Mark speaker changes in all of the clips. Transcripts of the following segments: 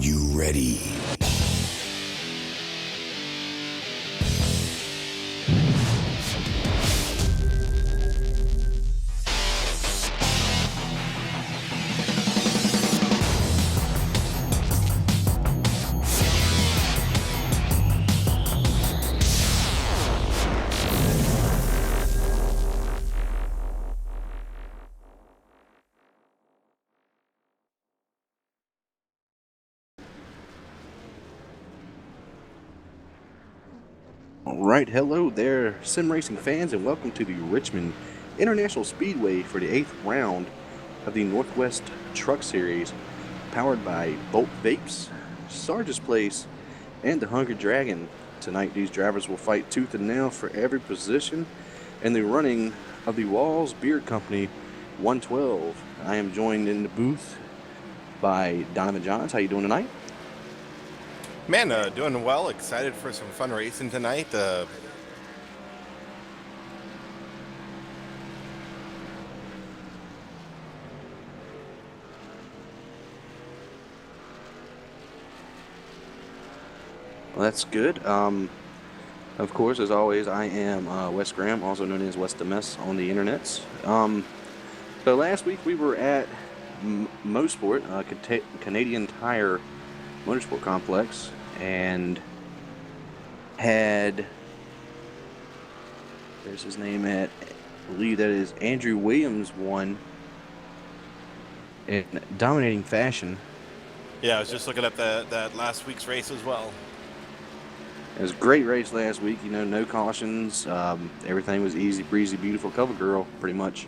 Speaker 1: you ready?
Speaker 2: Alright, hello there, sim racing fans, and welcome to the Richmond International Speedway for the 8th round of the Northwest Truck Series, powered by Bolt Vapes, Sarge's Place, and the Hungry Dragon. Tonight, these drivers will fight tooth and nail for every position in the running of the Walz Beer Company 112. I am joined in the booth by Donovan Johns. How you doing tonight?
Speaker 3: Man, doing well. Excited for some fun racing tonight.
Speaker 2: Well, that's good. Of course, as always, I am Wes Graham, also known as Wes the Mess on the internets. So last week we were at Mosport, Canadian Tire Motorsport Complex, and had, there's his name at, I believe that is Andrew Williams, won in dominating fashion.
Speaker 3: Yeah, I was just looking at that last week's race as well.
Speaker 2: It was a great race last week, you know, no cautions, everything was easy breezy, beautiful cover girl, pretty much.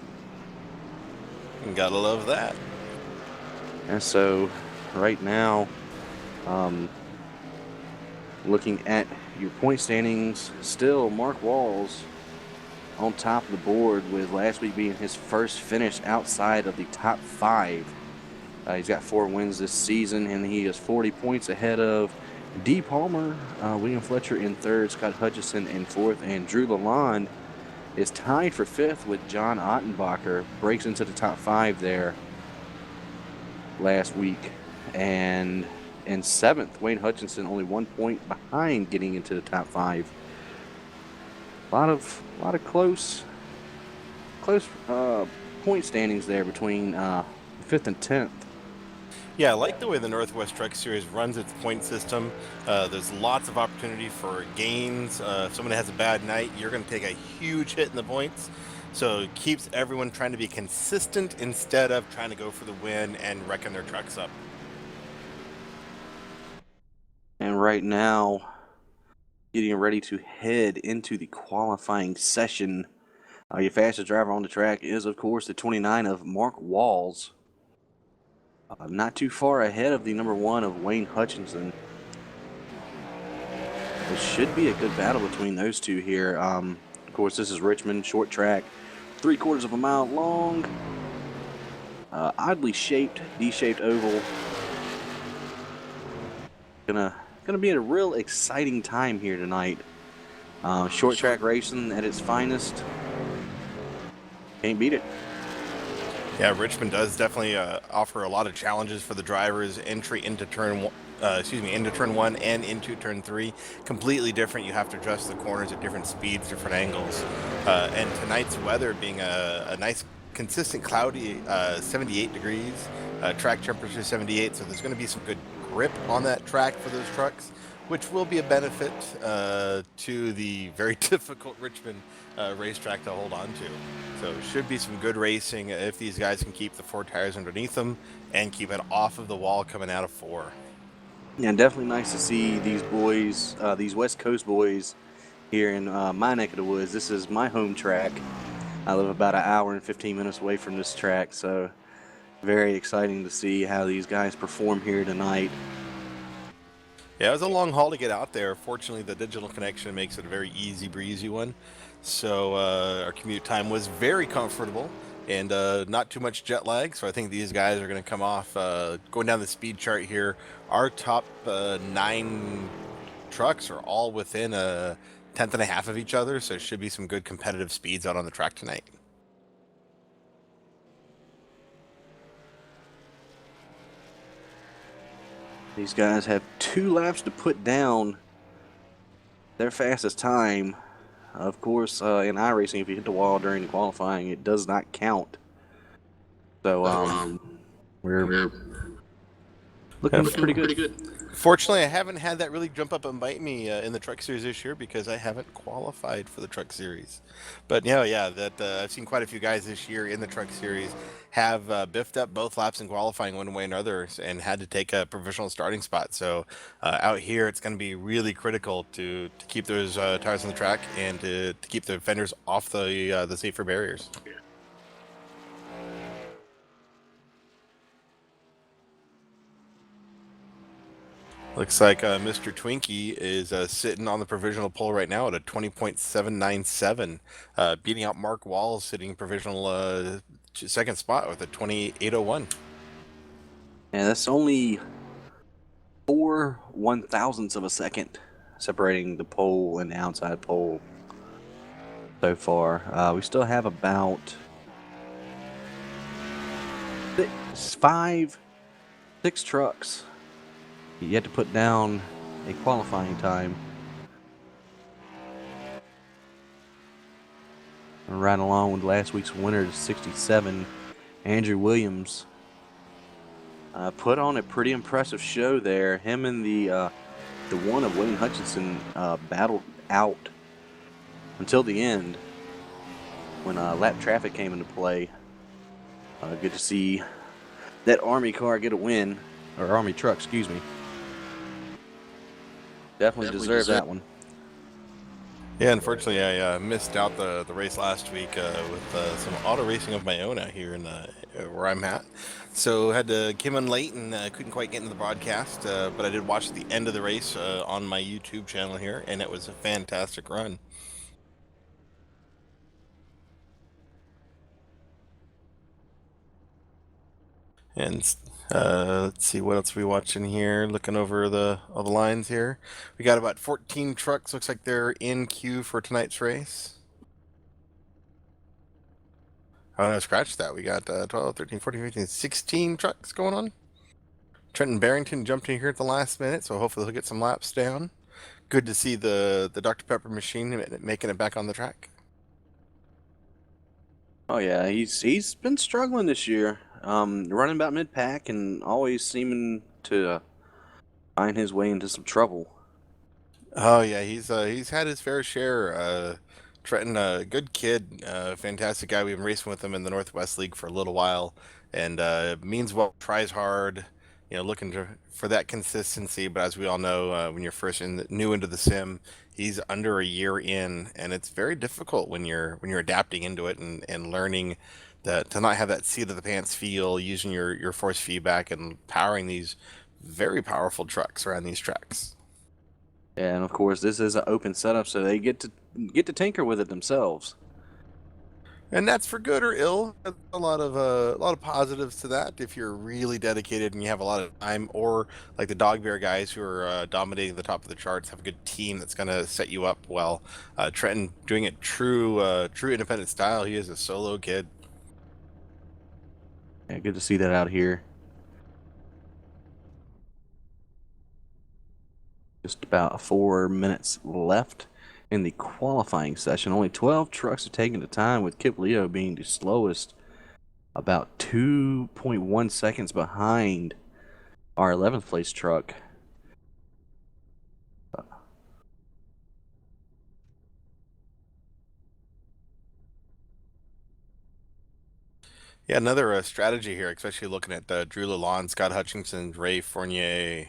Speaker 3: Gotta love that.
Speaker 2: And so, right now, looking at your point standings, still Mark Walz on top of the board, with last week being his first finish outside of the top 5. He's got 4 wins this season, and he is 40 points ahead of D. Palmer, William Fletcher in 3rd, Scott Hutchison in 4th, and Drew Lalonde is tied for 5th with John Ottenbacher. Breaks into the top 5 there last week. And in 7th, Wayne Hutchinson only 1 point behind getting into the top 5. A lot of close point standings there between 5th and 10th.
Speaker 3: Yeah, I like the way the Northwest Truck Series runs its point system. There's lots of opportunity for gains. If someone has a bad night, you're going to take a huge hit in the points. So it keeps everyone trying to be consistent instead of trying to go for the win and wrecking their trucks up.
Speaker 2: And right now, getting ready to head into the qualifying session. Your fastest driver on the track is, of course, the 29 of Mark Walz. Not too far ahead of the number 1 of Wayne Hutchinson. It should be a good battle between those two here. Of course, this is Richmond, short track, 3/4 of a mile long, oddly shaped, D-shaped oval. Gonna be a real exciting time here tonight. Short track racing at its finest. Can't beat it.
Speaker 3: Yeah, Richmond does definitely offer a lot of challenges for the drivers. Entry into turn 1 and into turn 3, completely different. You have to adjust the corners at different speeds, different angles. And tonight's weather being a nice, consistent, cloudy, 78 degrees, track temperature 78. So there's going to be some good grip on that track for those trucks, which will be a benefit to the very difficult Richmond racetrack to hold on to. So should be some good racing if these guys can keep the 4 tires underneath them and keep it off of the wall coming out of 4.
Speaker 2: Yeah, definitely nice to see these boys, these West Coast boys here in my neck of the woods. This is my home track. I live about an hour and 15 minutes away from this track, so very exciting to see how these guys perform here tonight.
Speaker 3: Yeah, it was a long haul to get out there. Fortunately, the digital connection makes it a very easy breezy one. So our commute time was very comfortable and not too much jet lag. So I think these guys are going to come off going down the speed chart here. Our top 9 trucks are all within a 1/10 and a half of each other. So it should be some good competitive speeds out on the track tonight.
Speaker 2: These guys have 2 laps to put down their fastest time. Of course, in iRacing, if you hit the wall during qualifying, it does not count. So we're looking pretty good.
Speaker 3: Fortunately, I haven't had that really jump up and bite me in the Truck Series this year because I haven't qualified for the Truck Series. But that I've seen quite a few guys this year in the Truck Series have biffed up both laps in qualifying one way or another and had to take a provisional starting spot. So out here, it's going to be really critical to keep those tires on the track and to keep the fenders off the safer barriers. Looks like Mr. Twinkie is sitting on the provisional pole right now at a 20.797, beating out Mark Walz, sitting provisional second spot with a 28.01.
Speaker 2: And that's only 4 1,000ths of a second separating the pole and the outside pole so far. We still have about 6 trucks yet to put down a qualifying time. And right along with last week's winner, 67, Andrew Williams, put on a pretty impressive show there. Him and the one of Wayne Hutchinson battled out until the end when lap traffic came into play. Good to see that Army car get a win, or Army truck, excuse me. Definitely deserved that one.
Speaker 3: Yeah, unfortunately, I missed out the race last week with some auto racing of my own out here in where I'm at. So came in late and couldn't quite get into the broadcast, but I did watch the end of the race on my YouTube channel here, and it was a fantastic run. And let's see what else we watching here. Looking over all the lines here, we got about 14 trucks. Looks like they're in queue for tonight's race. Oh no, scratch that. We got 12, 13, 14, 15, 16 trucks going on. Trenton Barrington jumped in here at the last minute, so hopefully he'll get some laps down. Good to see the Dr. Pepper machine making it back on the track.
Speaker 2: Oh yeah, he's been struggling this year, running about mid-pack and always seeming to find his way into some trouble.
Speaker 3: Oh yeah, he's had his fair share. Trenton, good kid, fantastic guy. We've been racing with him in the Northwest League for a little while, and means well, tries hard. Looking for that consistency. But as we all know, when you're new into the sim, he's under a year in, and it's very difficult when you're adapting into it and learning to not have that seat of the pants feel, using your force feedback and powering these very powerful trucks around these tracks.
Speaker 2: And of course, this is an open setup, so they get to tinker with it themselves.
Speaker 3: And that's for good or ill. A lot of positives to that. If you're really dedicated and you have a lot of time, or like the Dog Bear guys who are dominating the top of the charts, have a good team that's going to set you up well. Trenton doing it true independent style. He is a solo kid.
Speaker 2: Yeah, good to see that out here. Just about 4 minutes left in the qualifying session. Only 12 trucks are taking the time, with Kip Leo being the slowest, about 2.1 seconds behind our 11th place truck.
Speaker 3: Yeah, another strategy here, especially looking at Drew Lalonde, Scott Hutchinson, Ray Fournier,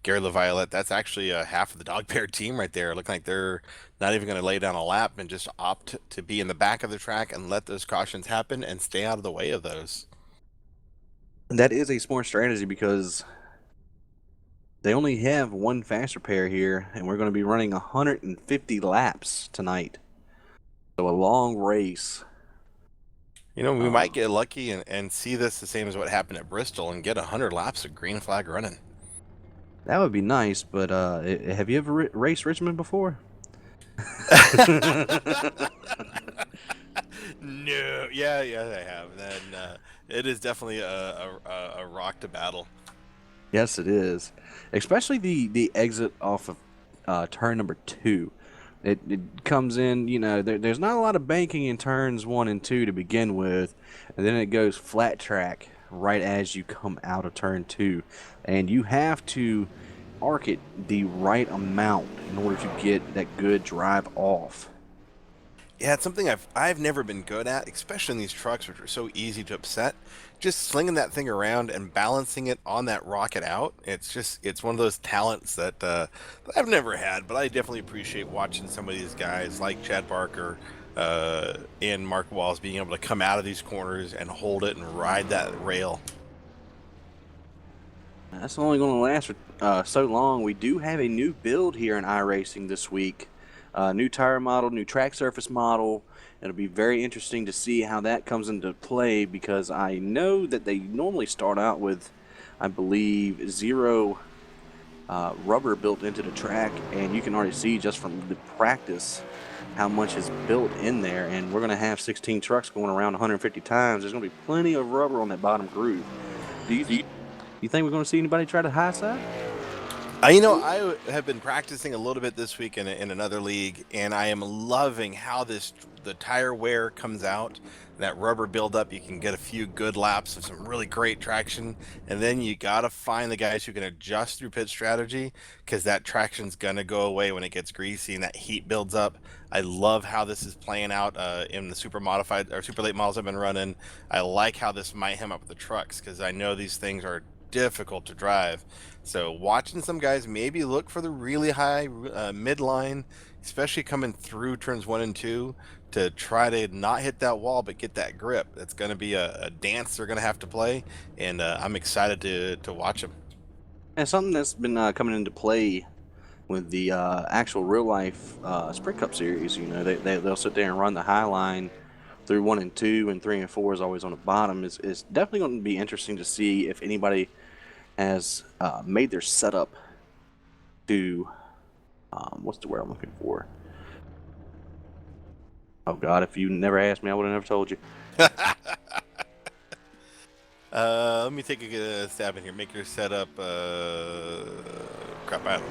Speaker 3: Gary LaViolette. That's actually half of the Dog Bear team right there. Looking like they're not even going to lay down a lap and just opt to be in the back of the track and let those cautions happen and stay out of the way of those.
Speaker 2: That is a smart strategy because they only have one fast repair here, and we're going to be running 150 laps tonight. So a long race.
Speaker 3: We might get lucky and see this the same as what happened at Bristol and get 100 laps of green flag running.
Speaker 2: That would be nice, but have you ever raced Richmond before?
Speaker 3: No, yeah, I have. Then it is definitely a rock to battle.
Speaker 2: Yes, it is. Especially the exit off of turn number 2. It comes in, there's not a lot of banking in turns 1 and 2 to begin with, and then it goes flat track right as you come out of turn 2. And you have to arc it the right amount in order to get that good drive off.
Speaker 3: Yeah, it's something I've never been good at, especially in these trucks, which are so easy to upset. Just slinging that thing around and balancing it on that rocket out. It's one of those talents that I've never had, but I definitely appreciate watching some of these guys like Chad Barker and Mark Walls being able to come out of these corners and hold it and ride that rail.
Speaker 2: That's only going to last for so long. We do have a new build here in iRacing this week. New tire model, new track surface model. It'll be very interesting to see how that comes into play because I know that they normally start out with, I believe, zero rubber built into the track, and you can already see just from the practice how much is built in there. And we're going to have 16 trucks going around 150 times. There's going to be plenty of rubber on that bottom groove. Do you think we're going to see anybody try to high side?
Speaker 3: I have been practicing a little bit this week in another league, and I am loving how the tire wear comes out. That rubber buildup, you can get a few good laps of some really great traction, and then you gotta find the guys who can adjust through pit strategy because that traction's gonna go away when it gets greasy and that heat builds up. I love how this is playing out in the super modified or super late models I've been running. I like how this might hem up with the trucks because I know these things are difficult to drive. So watching some guys maybe look for the really high midline, especially coming through turns 1 and 2 to try to not hit that wall but get that grip. That's going to be a dance they're going to have to play, and I'm excited to watch them.
Speaker 2: And something that's been coming into play with the actual real life Sprint Cup series, they'll sit there and run the high line through 1 and 2, and 3 and 4 is always on the bottom. Is definitely going to be interesting to see if anybody has made their setup to what's the word I'm looking for? Oh God, if you never asked me, I would have never told you.
Speaker 3: Let me take a stab in here. Make your setup. Crap, I don't know.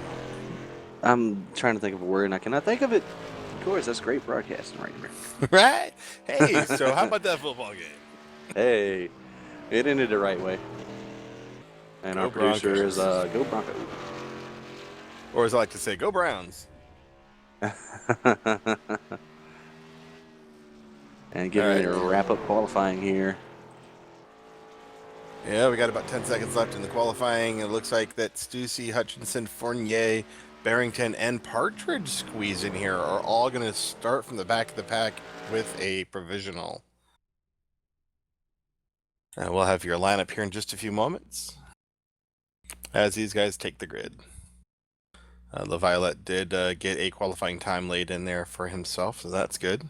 Speaker 2: I'm trying to think of a word and I cannot think of it. Of course, that's great broadcasting right here.
Speaker 3: Right? Hey, so how about that football game?
Speaker 2: Hey, it ended the right way. And
Speaker 3: Go
Speaker 2: our producer
Speaker 3: Broncos.
Speaker 2: is Go Broncos.
Speaker 3: Or as I like to say, go Browns.
Speaker 2: And getting ready to wrap up qualifying here.
Speaker 3: Yeah, we got about 10 seconds left in the qualifying. It looks like that Stussy, Hutchinson, Fournier, Barrington, and Partridge squeeze in here are all going to start from the back of the pack with a provisional. We'll have your lineup here in just a few moments as these guys take the grid. LaViolette did get a qualifying time laid in there for himself, so that's good.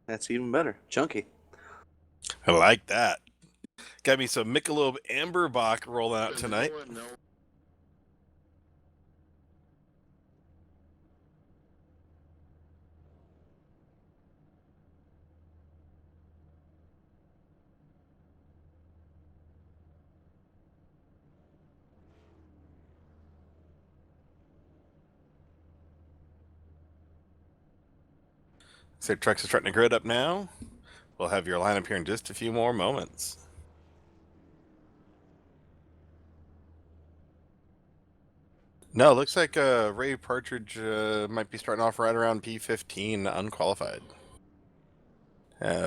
Speaker 2: That's even better. Chunky.
Speaker 3: I like that. Got me some Michelob Amberbach rolling out tonight. So trucks are starting to grid up now. We'll have your lineup here in just a few more moments. No, looks like Ray Partridge might be starting off right around P15, unqualified.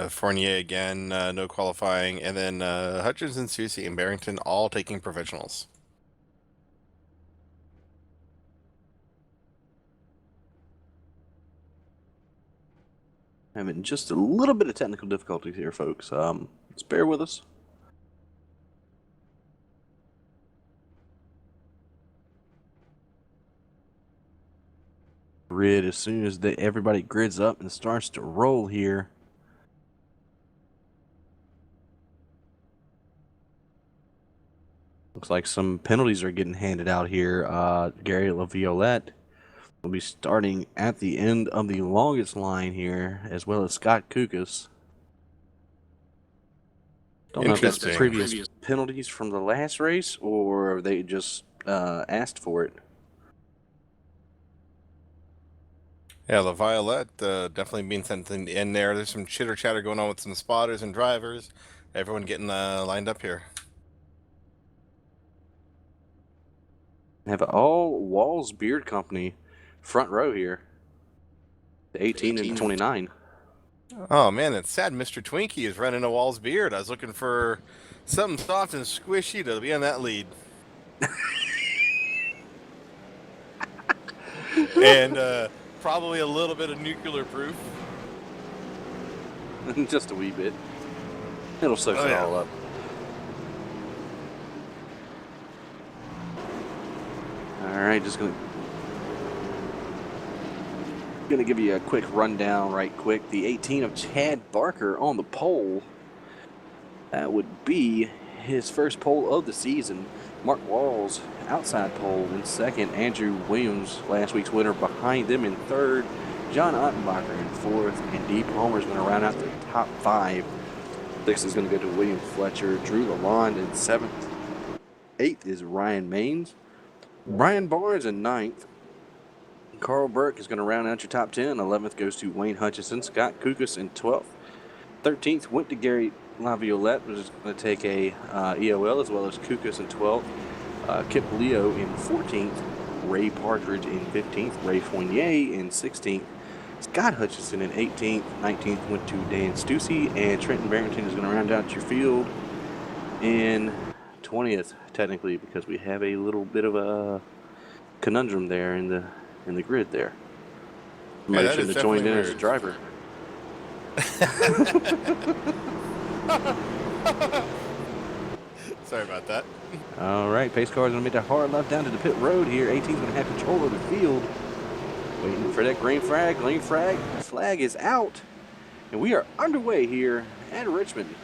Speaker 3: Fournier again, no qualifying, and then Hutchinson, Susie, and Barrington all taking provisionals.
Speaker 2: Having just a little bit of technical difficulties here, folks. Just bear with us. Grid as soon as everybody grids up and starts to roll here. Looks like some penalties are getting handed out here. Gary LaViolette will be starting at the end of the longest line here, as well as Scott Kukas. Don't know if that's
Speaker 3: Interesting.
Speaker 2: previous penalties from the last race or they just asked for it.
Speaker 3: Yeah, the Violette definitely being sent in there. There's some chitter chatter going on with some spotters and drivers. Everyone getting lined up here.
Speaker 2: Have all Walz Beard Company front row here. The 18 and the 29.
Speaker 3: Oh man, it's sad. Mr. Twinkie is running a Walls beard. I was looking for something soft and squishy to be on that lead. And probably a little bit of nuclear proof.
Speaker 2: Just a wee bit. It'll soak it all up. All right, just gonna give you a quick rundown right quick. The 18 of Chad Barker on the pole. That would be his first pole of the season. Mark Walz outside pole in second. Andrew Williams, last week's winner, behind them in third. John Ottenbacher in fourth. And Dee Palmer's going to round out the top five. Sixth is going to go to William Fletcher. Drew Lalonde in seventh. Eighth is Ryan Maines. Brian Barnes in ninth. Carl Burke is going to round out your top 10. 11th goes to Wayne Hutchison. Scott Kukas in 12th. 13th went to Gary Laviolette, which is going to take a EOL, as well as Kukas in 12th. Kip Leo in 14th. Ray Partridge in 15th. Ray Fournier in 16th. Scott Hutchison in 18th. 19th went to Dan Stussy. And Trenton Barrington is going to round out your field in 20th, technically, because we have a little bit of a conundrum there in the grid there. Somebody should have joined in as a driver.
Speaker 3: Sorry about that.
Speaker 2: All right, pace car's going to make a hard left down to the pit road here. 18's going to have control of the field. Waiting for that green flag. Green flag is out. And we are underway here at Richmond.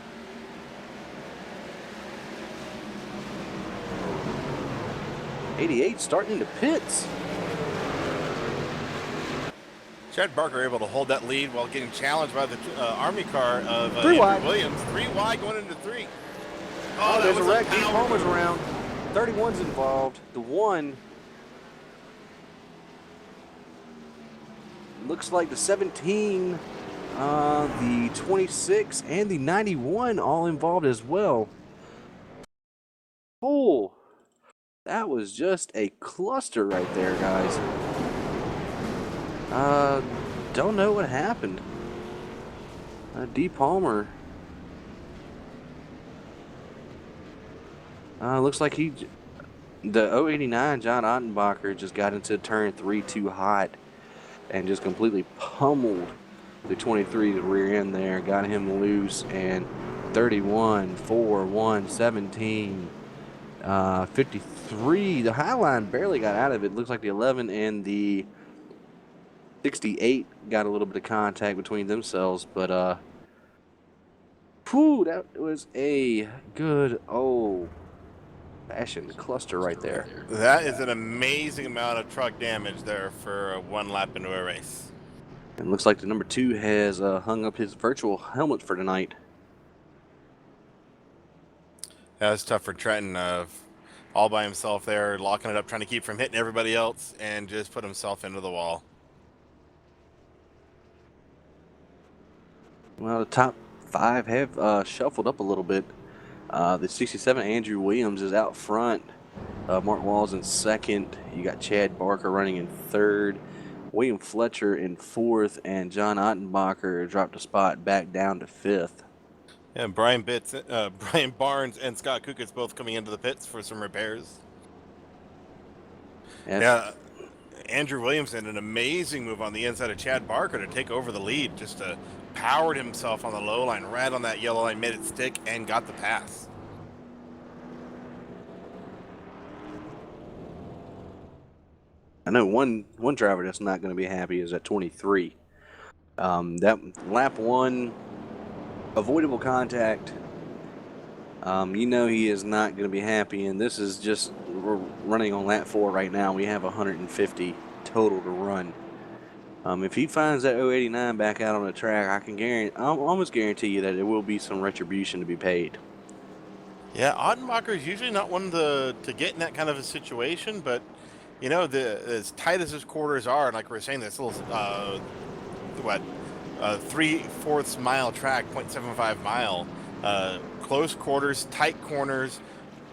Speaker 2: '88 starting in the pits.
Speaker 3: Chad Barker able to hold that lead while getting challenged by the Army car of
Speaker 2: Three
Speaker 3: Andrew
Speaker 2: wide.
Speaker 3: Williams. 3 wide going into 3.
Speaker 2: Oh, there's a wreck. Dee Palmer's around. 31's involved. The one looks like the 17, the 26, and the 91 all involved as well. Oh, that was just a cluster right there, guys. Don't know what happened. Dee Palmer. Looks like the 089 John Ottenbacher just got into turn 3 too hot and just completely pummeled the 23 the rear end there, got him loose, and 31, 4, 1, 17, 53. The high line barely got out of it. Looks like the 11 and the 68 got a little bit of contact between themselves, but that was a good old-fashioned cluster right there.
Speaker 3: That is an amazing amount of truck damage there for one lap into a race.
Speaker 2: And looks like the number 2 has hung up his virtual helmet for tonight.
Speaker 3: That was tough for Trenton, all by himself there, locking it up, trying to keep from hitting everybody else, and just put himself into the wall.
Speaker 2: Well, the top 5 have shuffled up a little bit. The 67 Andrew Williams is out front. Mark Walz in second. You got Chad Barker running in third. William Fletcher in fourth, and John Ottenbacher dropped a spot back down to fifth.
Speaker 3: Yeah, Brian Barnes and Scott Kukas both coming into the pits for some repairs. Yeah, Andrew Williams did an amazing move on the inside of Chad Barker to take over the lead, just powered himself on the low line, right on that yellow line, made it stick, and got the pass.
Speaker 2: I know one driver that's not going to be happy is at 23. That lap 1, avoidable contact. He is not going to be happy, and this is just, we're running on lap 4 right now. We have 150 total to run. If he finds that 089 back out on the track, I can almost guarantee you that there will be some retribution to be paid.
Speaker 3: Yeah, Ottenbacher is usually not one to get in that kind of a situation, but you know, as tight as his quarters are, and like we were saying, this little what 3/4 mile track, 0.75 mile, close quarters, tight corners.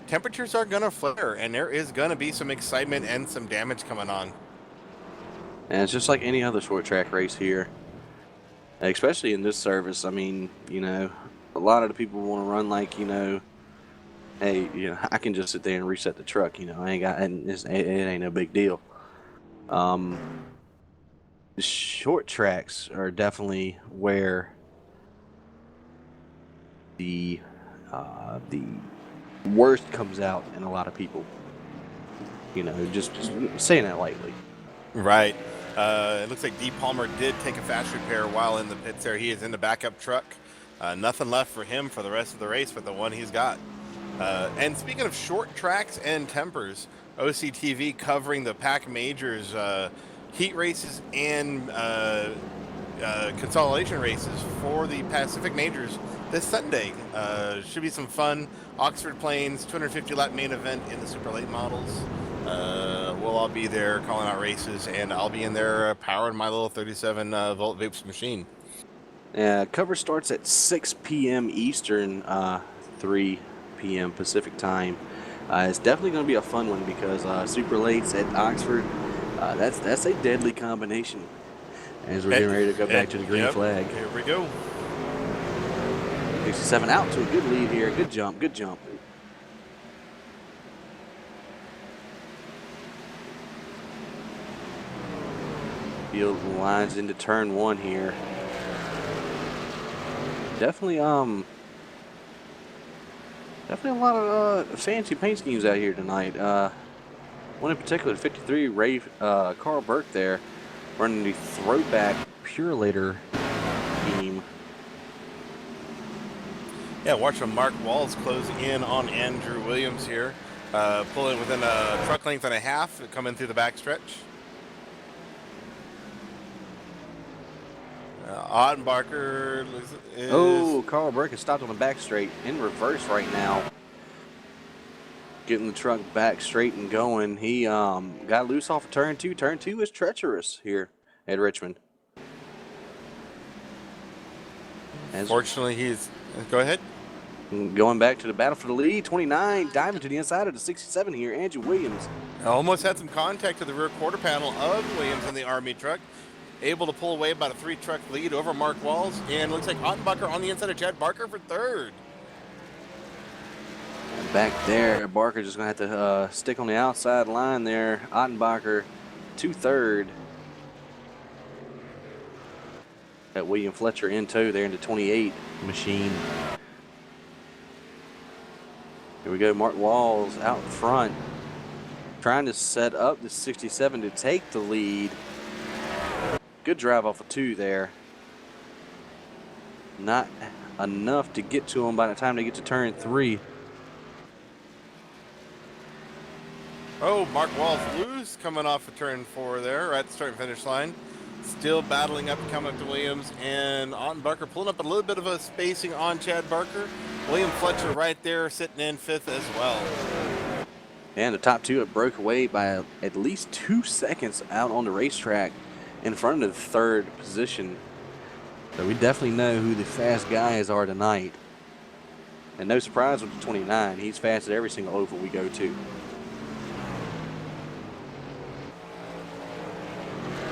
Speaker 3: Temperatures are gonna flare, and there is gonna be some excitement and some damage coming on.
Speaker 2: And it's just like any other short track race here, especially in this service. I mean, a lot of the people want to run like, hey, I can just sit there and reset the truck. I ain't got, and it ain't no big deal. Short tracks are definitely where the worst comes out in a lot of people. Just saying that lightly.
Speaker 3: Right. It looks like D. Palmer did take a fast repair while in the pits there. He is in the backup truck. Nothing left for him for the rest of the race but the one he's got. And speaking of short tracks and tempers, OCTV covering the Pac Majors heat races and consolidation races for the Pacific Majors this Sunday. Should be some fun. Oxford Plains 250 lap main event in the super late models. We'll all be there calling out races, and I'll be in there powering my little 37 volt vapes machine.
Speaker 2: Cover starts at 6 p.m. Eastern, 3 p.m. Pacific time. It's definitely going to be a fun one because super lates at Oxford, that's a deadly combination. As we're getting ready to go back to the green flag.
Speaker 3: Here we go.
Speaker 2: 67 out to a good lead here. Good jump, good jump. Field lines into turn one here. Definitely a lot of fancy paint schemes out here tonight. One in particular, 53 Ray Carl Burke there, running the throwback Purelator scheme.
Speaker 3: Yeah, watching Mark Walz close in on Andrew Williams here, pulling within a truck length and a half, coming through the backstretch. Ottenbacher is...
Speaker 2: Oh, Carl Burke is stopped on the back straight in reverse right now. Getting the truck back straight and going. He got loose off of turn two. Turn two is treacherous here at Richmond.
Speaker 3: Fortunately, he's... Go ahead.
Speaker 2: Going back to the battle for the lead. 29, diving to the inside of the 67 here. Andrew Williams.
Speaker 3: Almost had some contact to the rear quarter panel of Williams in the Army truck. Able to pull away about a 3-truck lead over Mark Walz. And looks like Ottenbacher on the inside of Chad Barker for third.
Speaker 2: And back there, Barker just going to have to stick on the outside line there. Ottenbacher to third. Got William Fletcher in tow there in the 28 machine. Here we go, Mark Walz out front. Trying to set up the 67 to take the lead. Good drive off of 2 there. Not enough to get to him by the time they get to turn 3.
Speaker 3: Oh, Mark Walz loose coming off of turn 4 there, right at the start and finish line. Still battling up, coming up to Williams, and Ottenbacher pulling up a little bit of a spacing on Chad Barker. William Fletcher right there sitting in 5th as well.
Speaker 2: And the top 2 have broke away by at least 2 seconds out on the racetrack in front of the 3rd position. So we definitely know who the fast guys are tonight. And no surprise with the 29. He's fast at every single oval we go to.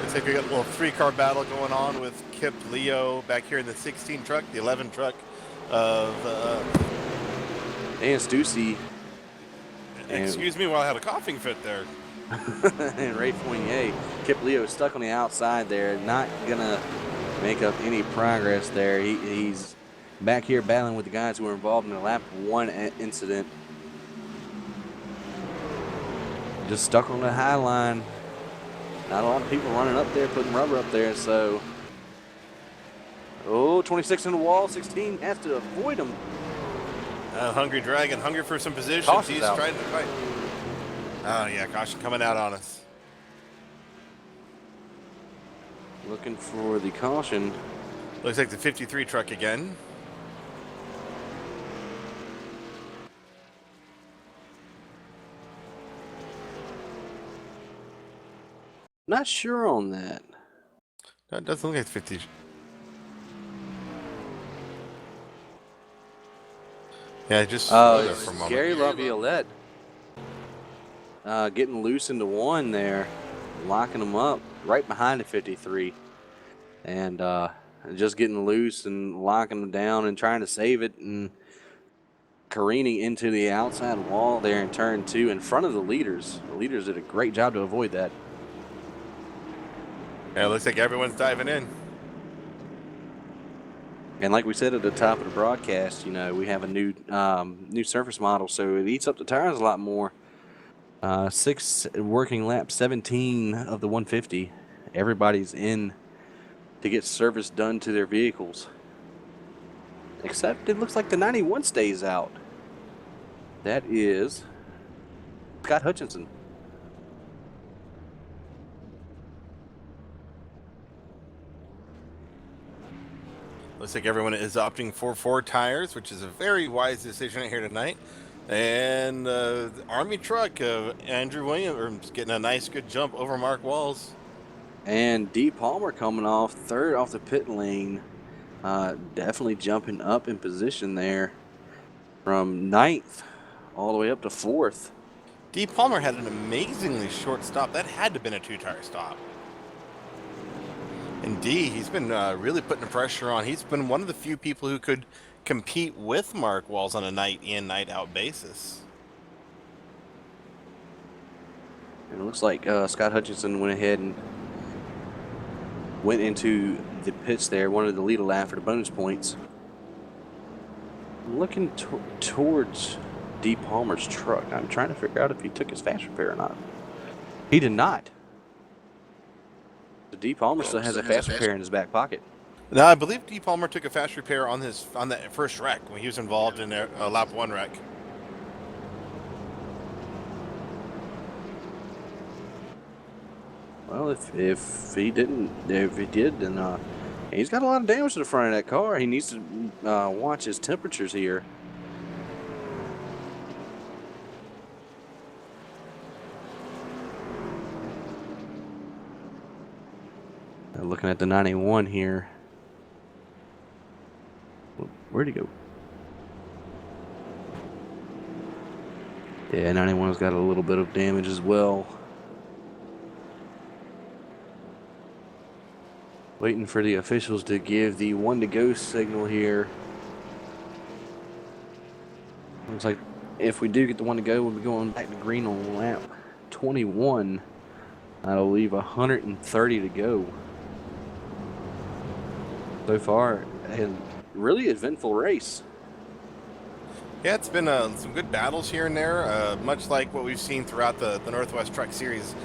Speaker 3: Looks like we got a little 3-car battle going on with Kip Leo back here in the 16 truck, the 11 truck of...
Speaker 2: Dan Stussy.
Speaker 3: Excuse me while I had a coughing fit there.
Speaker 2: And Ray Fournier. Kip Leo is stuck on the outside there, not gonna make up any progress there. He's back here battling with the guys who were involved in the lap 1 incident. Just stuck on the high line. Not a lot of people running up there, putting rubber up there, so. Oh, 26 in the wall, 16 has to avoid him.
Speaker 3: Hungry Dragon, hungry for some positions.
Speaker 2: Caution's
Speaker 3: He's
Speaker 2: out.
Speaker 3: trying to fight. Oh, yeah, caution coming out on us.
Speaker 2: Looking for the caution.
Speaker 3: Looks like the 53 truck again.
Speaker 2: Not sure on that.
Speaker 3: That doesn't look like 50. Yeah, it just slowed there for a moment.
Speaker 2: Gary LaViolette getting loose into one there, locking him up right behind the 53. And just getting loose and locking him down and trying to save it and careening into the outside wall there in turn 2 in front of the leaders. The leaders did a great job to avoid that.
Speaker 3: Yeah, it looks like everyone's diving in.
Speaker 2: And like we said at the top of the broadcast, we have a new surface model, so it eats up the tires a lot more. 6 working laps, 17 of the 150. Everybody's in to get service done to their vehicles. Except it looks like the 91 stays out. That is Scott Hutchinson.
Speaker 3: Looks like everyone is opting for 4 tires, which is a very wise decision here tonight. And the Army truck of Andrew Williams getting a nice, good jump over Mark Walz.
Speaker 2: And D. Palmer coming off third off the pit lane. Definitely jumping up in position there from 9th all the way up to 4th.
Speaker 3: D. Palmer had an amazingly short stop. That had to have been a 2-tire stop. And D, he's been really putting the pressure on. He's been one of the few people who could compete with Mark Walz on a night in, night out basis.
Speaker 2: And it looks like Scott Hutchinson went ahead and went into the pits there, wanted to lead a lap for the bonus points. Looking towards D. Palmer's truck. I'm trying to figure out if he took his fast repair or not. He did not. The D. Palmer still has a fast repair in his back pocket.
Speaker 3: Now, I believe D. Palmer took a fast repair on that first wreck when he was involved in a lap 1 wreck.
Speaker 2: Well, if he didn't, if he did, then he's got a lot of damage to the front of that car. He needs to watch his temperatures here. Looking at the 91 here. Where'd he go? Yeah, 91's got a little bit of damage as well. Waiting for the officials to give the 1 to go signal here. Looks like if we do get the 1 to go, we'll be going back to green on lap 21. That'll leave 130 to go. So far, a really eventful race.
Speaker 3: Yeah, it's been some good battles here and there, much like what we've seen throughout the Northwest Truck Series.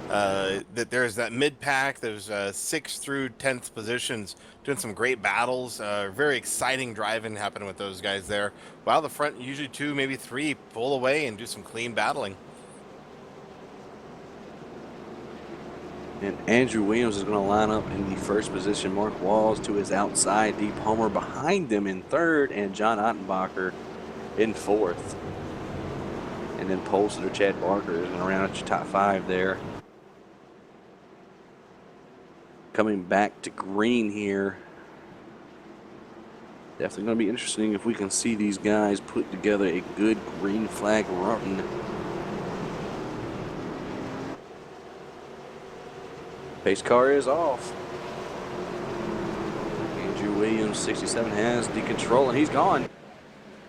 Speaker 3: That there's that mid-pack, there's 6th through 10th positions doing some great battles. Very exciting driving happening with those guys there. While the front, usually 2, maybe 3, pull away and do some clean battling.
Speaker 2: And Andrew Williams is going to line up in the first position. Mark Walz to his outside. D. Palmer behind them in 3rd. And John Ottenbacher in 4th. And then Polster, Chad Barker is going to round out your top 5 there. Coming back to green here. Definitely going to be interesting if we can see these guys put together a good green flag run. Pace car is off. Andrew Williams, 67, has the control, and he's gone.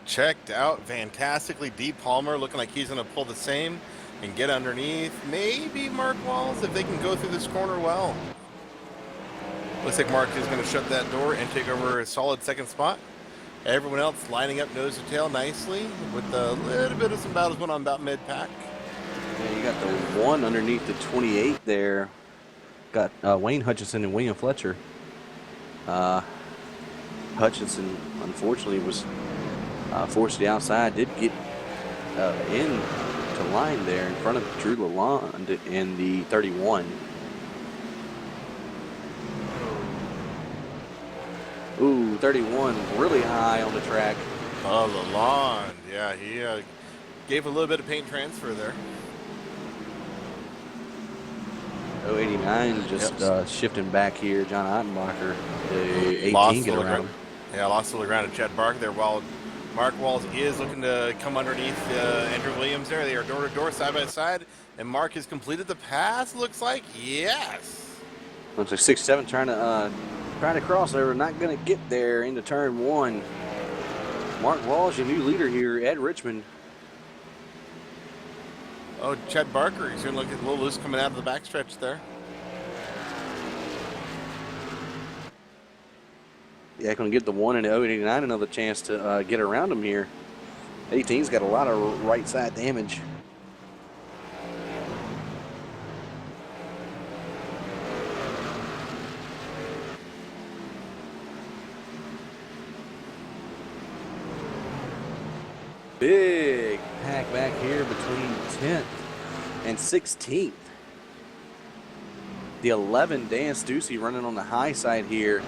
Speaker 3: Checked out fantastically. D. Palmer looking like he's going to pull the same and get underneath. Maybe Mark Walz if they can go through this corner well. Looks like Mark is going to shut that door and take over a solid 2nd spot. Everyone else lining up nose to tail nicely with a little bit of some battles going on about mid-pack.
Speaker 2: Yeah, you got the 1 underneath the 28 there. Got Wayne Hutchinson and William Fletcher. Hutchinson, unfortunately, was forced to the outside. Did get in to line there in front of Drew Lalonde in the 31. Ooh, 31, really high on the track.
Speaker 3: Oh, Lalonde. Yeah, he gave a little bit of paint transfer there.
Speaker 2: 089 just shifting back here. John Ottenbacher, the 18
Speaker 3: lost
Speaker 2: get around him.
Speaker 3: Yeah, lost to the ground to Chad Barker there. While Mark Walz is looking to come underneath Andrew Williams there. They are door to door, side by side, and Mark has completed the pass. Looks like yes.
Speaker 2: Looks like 6-7 trying to cross over, not going to get there into turn 1. Mark Walz, your new leader here at Richmond.
Speaker 3: Oh, Chad Barker, he's going to look a little loose coming out of the backstretch there.
Speaker 2: Yeah, going to get the 1 and 089 another chance to get around him here. 18's got a lot of right side damage. Big pack back here between 10th and 16th. The 11, Dan Stussy, running on the high side here.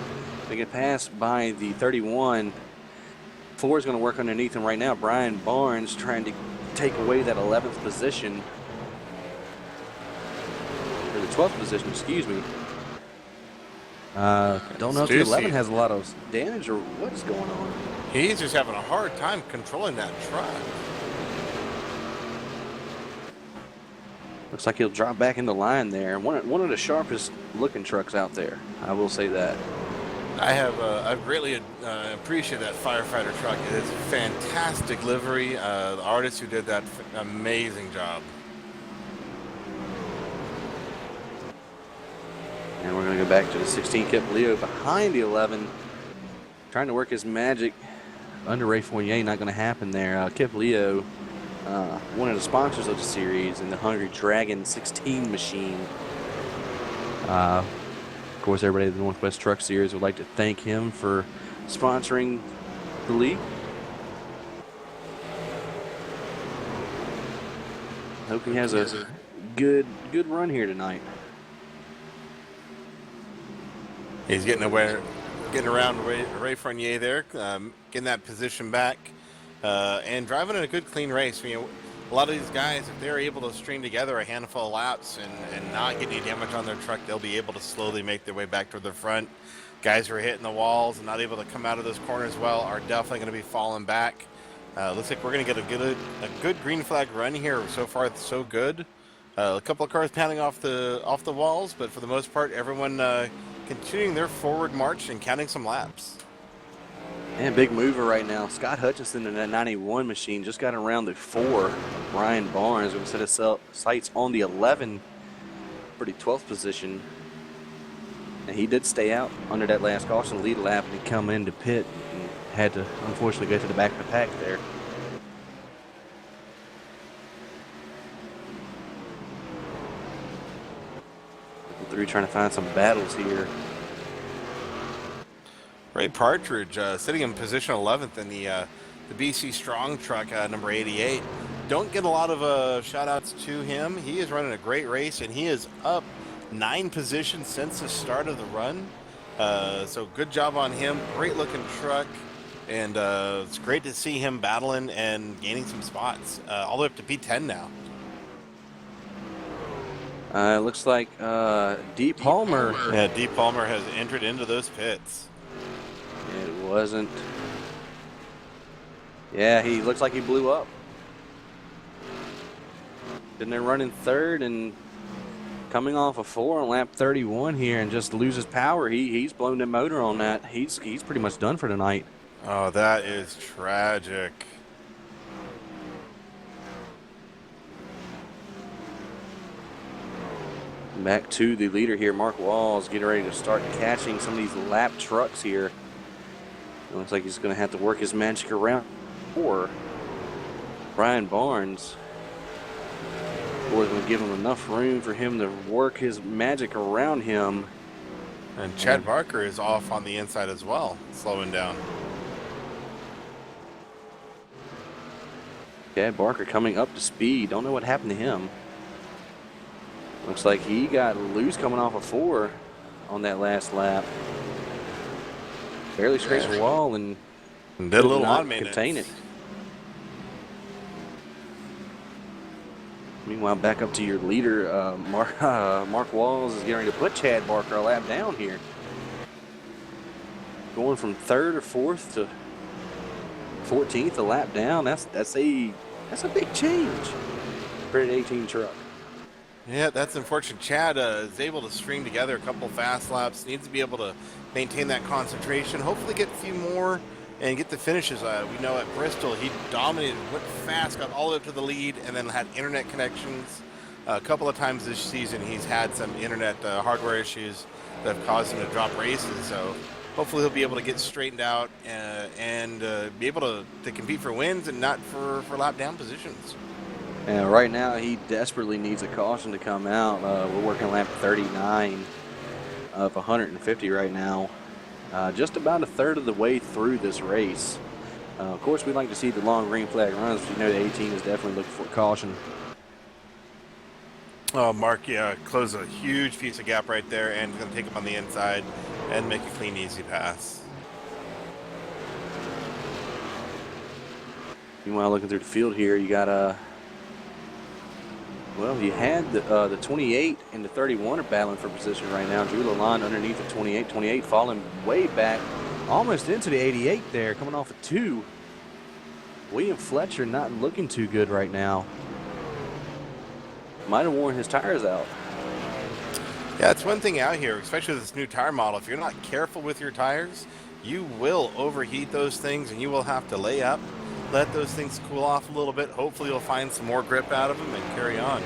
Speaker 2: They get passed by the 31. 4 is going to work underneath him right now. Brian Barnes trying to take away that 11th position. Or the 12th position, excuse me. Don't know if the 11 has a lot of damage or what's going on.
Speaker 3: He's just having a hard time controlling that truck.
Speaker 2: Looks like he'll drop back into line there. One of the sharpest looking trucks out there. I will say that.
Speaker 3: I've greatly appreciated that firefighter truck. It is a fantastic livery. The artist who did that, amazing job.
Speaker 2: And we're going to go back to the 16. Kip Leo behind the 11. Trying to work his magic under Ray Fournier. Not going to happen there. Kip Leo, one of the sponsors of the series, and the Hungry Dragon 16 machine. Of course, everybody at the Northwest Truck Series would like to thank him for sponsoring the league. Hope he has a good run here tonight.
Speaker 3: He's getting around Ray Fournier there, getting that position back, and driving in a good, clean race. You know, a lot of these guys, if they're able to string together a handful of laps and not get any damage on their truck, they'll be able to slowly make their way back to the front. Guys who are hitting the walls and not able to come out of those corners well are definitely going to be falling back. Looks like we're going to get a good green flag run here. So far, so good. A couple of cars pounding off the walls, but for the most part, everyone continuing their forward march and counting some laps.
Speaker 2: And big mover right now. Scott Hutchinson in that 91 machine just got around the 4. Brian Barnes going to set his sights on the 11 for the 12th position. And he did stay out under that last caution lead lap and come into pit and had to unfortunately go to the back of the pack there. Through trying to find some battles here.
Speaker 3: Ray Partridge sitting in position 11th in the BC Strong truck, number 88. Don't get a lot of shout-outs to him. He is running a great race, and he is up 9 positions since the start of the run. So good job on him. Great-looking truck, and it's great to see him battling and gaining some spots. All the way up to P10 now.
Speaker 2: It looks like D. Palmer.
Speaker 3: Yeah, D. Palmer has entered into those pits.
Speaker 2: It wasn't. Yeah, he looks like he blew up. Then they're running third and coming off a 4 on lap 31 here and just loses power. He's blown the motor on that. He's pretty much done for tonight.
Speaker 3: Oh, that is tragic.
Speaker 2: Back to the leader here, Mark Walz, getting ready to start catching some of these lap trucks here. It looks like he's going to have to work his magic around. Or Brian Barnes was going to give him enough room for him to work his magic around him.
Speaker 3: And Chad Barker is off on the inside as well, slowing down.
Speaker 2: Chad Barker coming up to speed. Don't know what happened to him. Looks like he got loose coming off a 4 on that last lap. Barely scraped the wall and
Speaker 3: did a little on maintenance.
Speaker 2: Contain it. Meanwhile, back up to your leader, Mark Walz is getting ready to put Chad Barker a lap down here. Going from 3rd or 4th to 14th, a lap down. That's a big change for an 18 truck.
Speaker 3: Yeah, that's unfortunate. Chad is able to string together a couple fast laps. Needs to be able to maintain that concentration. Hopefully get a few more and get the finishes. We know at Bristol he dominated, went fast, got all the way up to the lead, and then had internet connections. A couple of times this season he's had some internet hardware issues that have caused him to drop races. So hopefully he'll be able to get straightened out and be able to compete for wins and not for lap down positions.
Speaker 2: And right now, he desperately needs a caution to come out. We're working lap 39 of 150 right now. Just about a third of the way through this race. Of course, we'd like to see the long green flag runs. You know, the 18 is definitely looking for caution.
Speaker 3: Oh, Mark, yeah, close a huge piece of gap right there, and going to take him on the inside and make a clean, easy pass.
Speaker 2: Meanwhile, looking through the field here, you got well, you had the 28 and the 31 are battling for position right now. Drew Lalonde underneath the 28. 28 falling way back, almost into the 88 there, coming off of 2. William Fletcher not looking too good right now. Might have worn his tires out.
Speaker 3: Yeah, it's one thing out here, especially with this new tire model. If you're not careful with your tires, you will overheat those things, and you will have to lay up, let those things cool off a little bit. Hopefully you'll find some more grip out of them and carry on.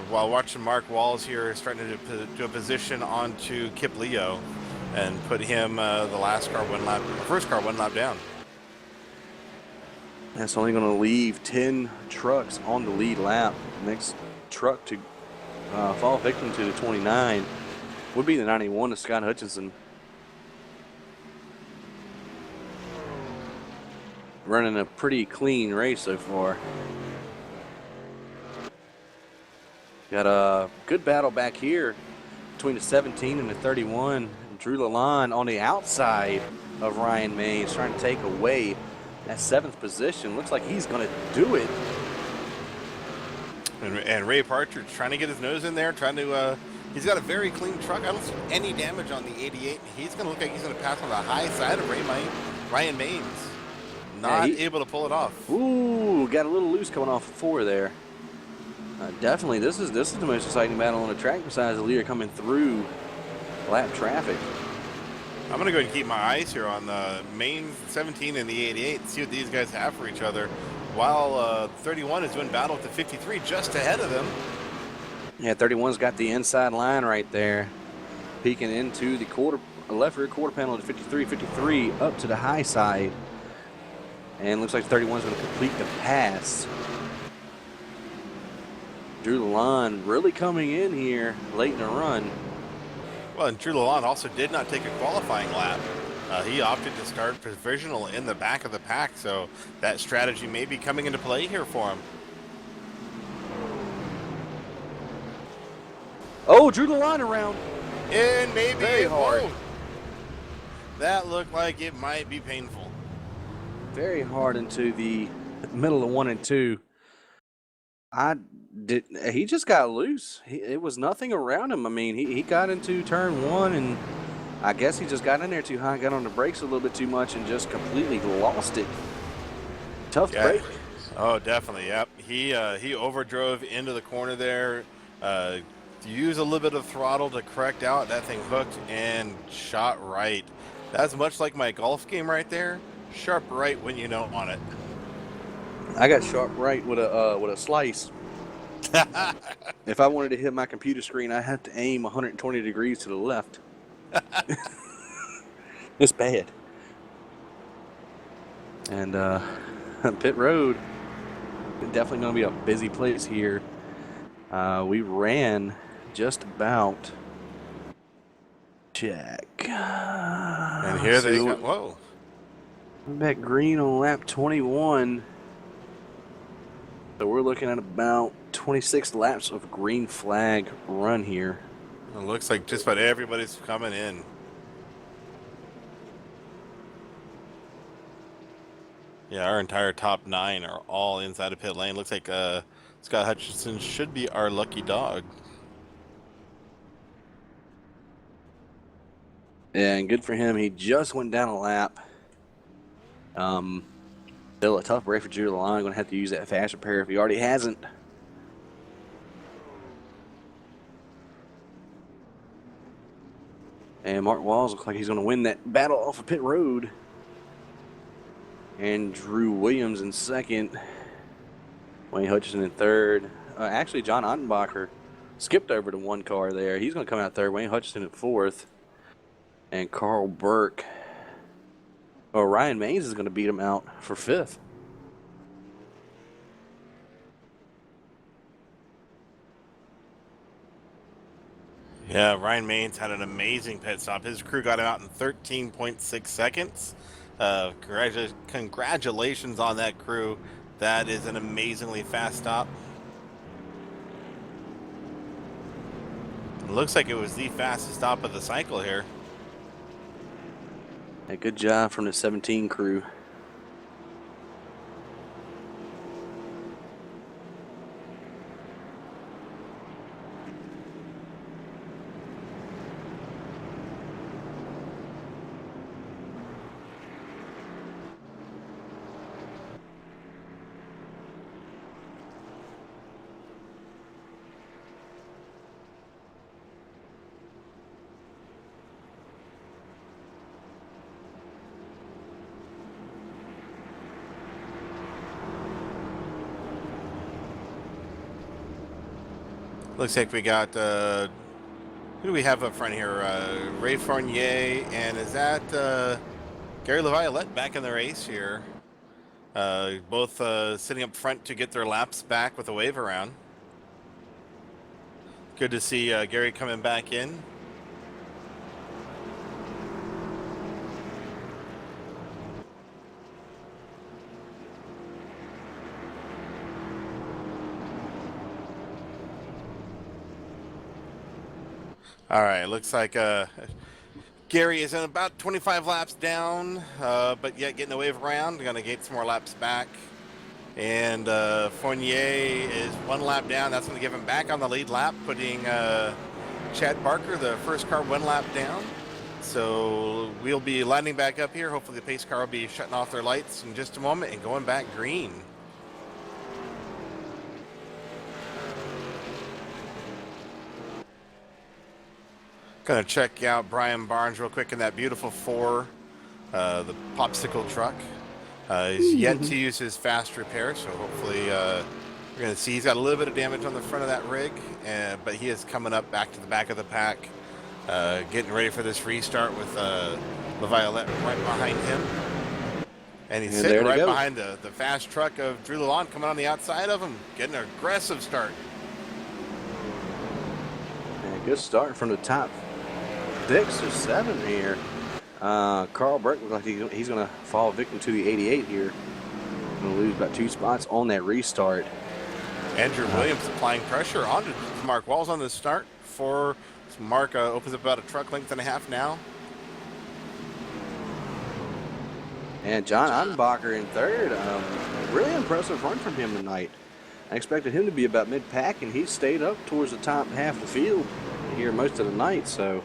Speaker 3: While watching Mark Walz here starting to do a position onto Kip Leo and put him first car one lap down.
Speaker 2: That's only going to leave 10 trucks on the lead lap. Next truck to fall victim to the 29 would be the 91 of Scott Hutchinson. Running a pretty clean race so far. Got a good battle back here between the 17 and the 31. Drew Lalonde on the outside of Ryan Mays, trying to take away that 7th position. Looks like he's going to do it.
Speaker 3: And Ray Partridge trying to get his nose in there, he's got a very clean truck. I don't see any damage on the 88. He's going to look like he's going to pass on the high side of Ryan Mays. Not able to pull it off.
Speaker 2: Ooh, got a little loose coming off of 4 there. Definitely, this is the most exciting battle on the track besides the leader coming through lap traffic.
Speaker 3: I'm going to go ahead and keep my eyes here on the main 17 and the 88 and see what these guys have for each other, while 31 is doing battle with the 53 just ahead of them.
Speaker 2: Yeah, 31's got the inside line right there, peeking into the left rear quarter panel of the 53 up to the high side. And looks like 31's going to complete the pass. Drew Lalonde really coming in here late in the run.
Speaker 3: Well, and Drew Lalonde also did not take a qualifying lap. He opted to start provisional in the back of the pack, so that strategy may be coming into play here for him.
Speaker 2: Oh, Drew Lalonde around.
Speaker 3: And maybe
Speaker 2: very hard.
Speaker 3: Oh, that looked like it might be painful.
Speaker 2: Very hard into the middle of 1 and 2. He just got loose. It was nothing around him. I mean, he got into turn 1, and I guess he just got in there too high, got on the brakes a little bit too much, and just completely lost it. Tough break.
Speaker 3: Oh, definitely. Yep. He overdrove into the corner there. Used a little bit of throttle to correct out. That thing hooked and shot right. That's much like my golf game right there. Sharp right when you don't want it.
Speaker 2: I got sharp right with a slice. If I wanted to hit my computer screen, I had to aim 120 degrees to the left. It's bad. And pit road, definitely going to be a busy place here. We ran just about. Check.
Speaker 3: And here they go. Whoa.
Speaker 2: Back green on lap 21. So we're looking at about 26 laps of green flag run here.
Speaker 3: It looks like just about everybody's coming in. Yeah, our entire top 9 are all inside of pit lane. Looks like Scott Hutchinson should be our lucky dog.
Speaker 2: And good for him. He just went down a lap. Still a tough break for Drew Lalonde. Going to have to use that fast repair if he already hasn't. And Mark Walz looks like he's going to win that battle off of pit road. And Drew Williams in second. Wayne Hutchinson in third. Actually, John Ottenbacher skipped over to one car there. He's going to come out third. Wayne Hutchinson in fourth. And Carl Burke. Well, Ryan Maines is going to beat him out for fifth.
Speaker 3: Yeah, Ryan Maines had an amazing pit stop. His crew got him out in 13.6 seconds. Congratulations on that crew. That is an amazingly fast stop. It looks like it was the fastest stop of the cycle here.
Speaker 2: A good job from the 17 crew.
Speaker 3: Looks like we got, who do we have up front here? Ray Fournier, and is that Gary LaViolette back in the race here? Both sitting up front to get their laps back with a wave around. Good to see Gary coming back in. All right, looks like Gary is in about 25 laps down, but yet getting a wave around. Going to get some more laps back. And Fournier is one lap down. That's going to give him back on the lead lap, putting Chad Barker, the first car, one lap down. So we'll be lining back up here. Hopefully the pace car will be shutting off their lights in just a moment and going back green. Gonna check out Brian Barnes real quick in that beautiful 4, the popsicle truck. He's yet to use his fast repair, so hopefully we're gonna see he's got a little bit of damage on the front of that rig, but he is coming up back to the back of the pack, getting ready for this restart with LaViolette right behind him. And he's sitting right behind the fast truck of Drew Lalonde coming on the outside of him, getting an aggressive start.
Speaker 2: Yeah, good start from the top 6 or 7 here. Carl Burke looks like he's going to fall victim to the 88 here. Going to lose about 2 spots on that restart.
Speaker 3: Andrew Williams applying pressure onto Mark Walz on the start. Mark opens up about a truck length and a half now.
Speaker 2: And John Ottenbacher in third. Really impressive run from him tonight. I expected him to be about mid-pack, and he stayed up towards the top half of the field here most of the night. So,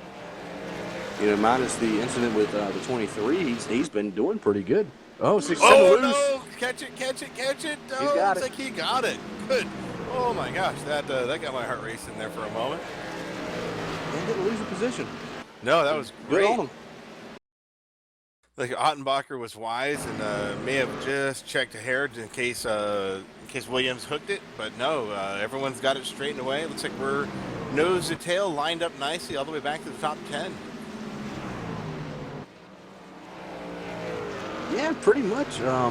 Speaker 2: you know, minus the incident with the 23, he's been doing pretty good. Oh, 67 loose.
Speaker 3: No! Catch it, catch it, catch it. Oh,
Speaker 2: He's got it.
Speaker 3: Looks like he got it. Good. Oh, my gosh. That got my heart racing there for a moment.
Speaker 2: And didn't lose a position.
Speaker 3: No, that was great.
Speaker 2: Good on him.
Speaker 3: Like Ottenbacher was wise and may have just checked ahead in case Williams hooked it, but no, everyone's got it straightened away. Looks like we're nose to tail lined up nicely all the way back to the top 10.
Speaker 2: Yeah, pretty much. I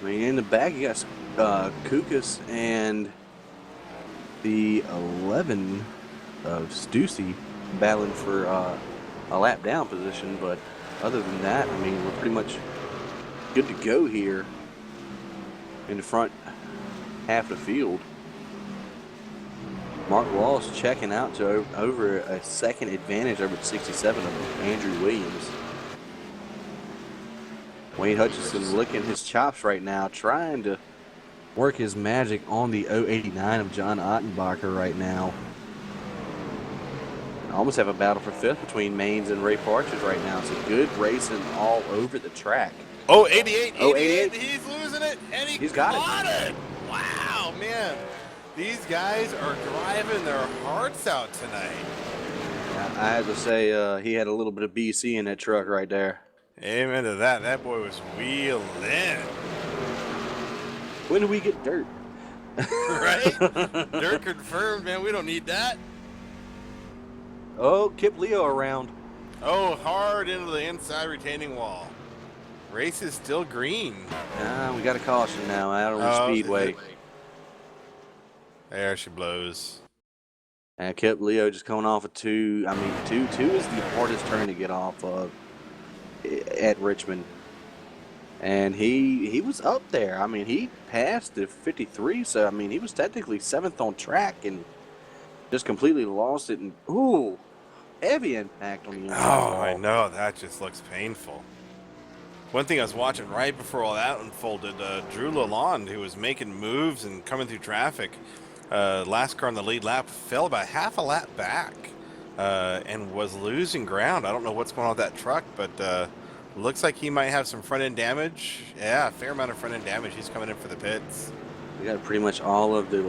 Speaker 2: mean, in the back, you got Kukas and the 11 of Stussy battling for a lap down position. But other than that, I mean, we're pretty much good to go here in the front half of the field. Mark Walz checking out to over a second advantage over the 67 of Andrew Williams. Wayne Hutchinson licking his chops right now, trying to work his magic on the 089 of John Ottenbacher right now. I almost have a battle for fifth between Maines and Ray Partridge right now. So good racing all over the track.
Speaker 3: Oh, 88,
Speaker 2: Oh,
Speaker 3: 88, he's losing it, and
Speaker 2: He's got
Speaker 3: it. Wow, man. These guys are driving their hearts out tonight.
Speaker 2: I had to say he had a little bit of BC in that truck right there.
Speaker 3: Amen to that. That boy was wheeling.
Speaker 2: When do we get dirt?
Speaker 3: Right? Dirt confirmed, man. We don't need that.
Speaker 2: Oh, Kip Leo around.
Speaker 3: Oh, hard into the inside retaining wall. Race is still green.
Speaker 2: We got a caution now out on the speedway.
Speaker 3: There she blows.
Speaker 2: And Kip Leo just coming off of 2. I mean, 2 is the hardest turn to get off of at Richmond. And he was up there. I mean, he passed the 53, so I mean, he was technically 7th on track and just completely lost it. And ooh, heavy impact on the
Speaker 3: Oh, I know. That just looks painful. One thing I was watching right before all that unfolded, Drew Lalonde, who was making moves and coming through traffic, last car on the lead lap, fell about half a lap back and was losing ground. I don't know what's going on with that truck, but looks like he might have some front-end damage. Yeah, a fair amount of front-end damage. He's coming in for the pits.
Speaker 2: We got pretty much all of the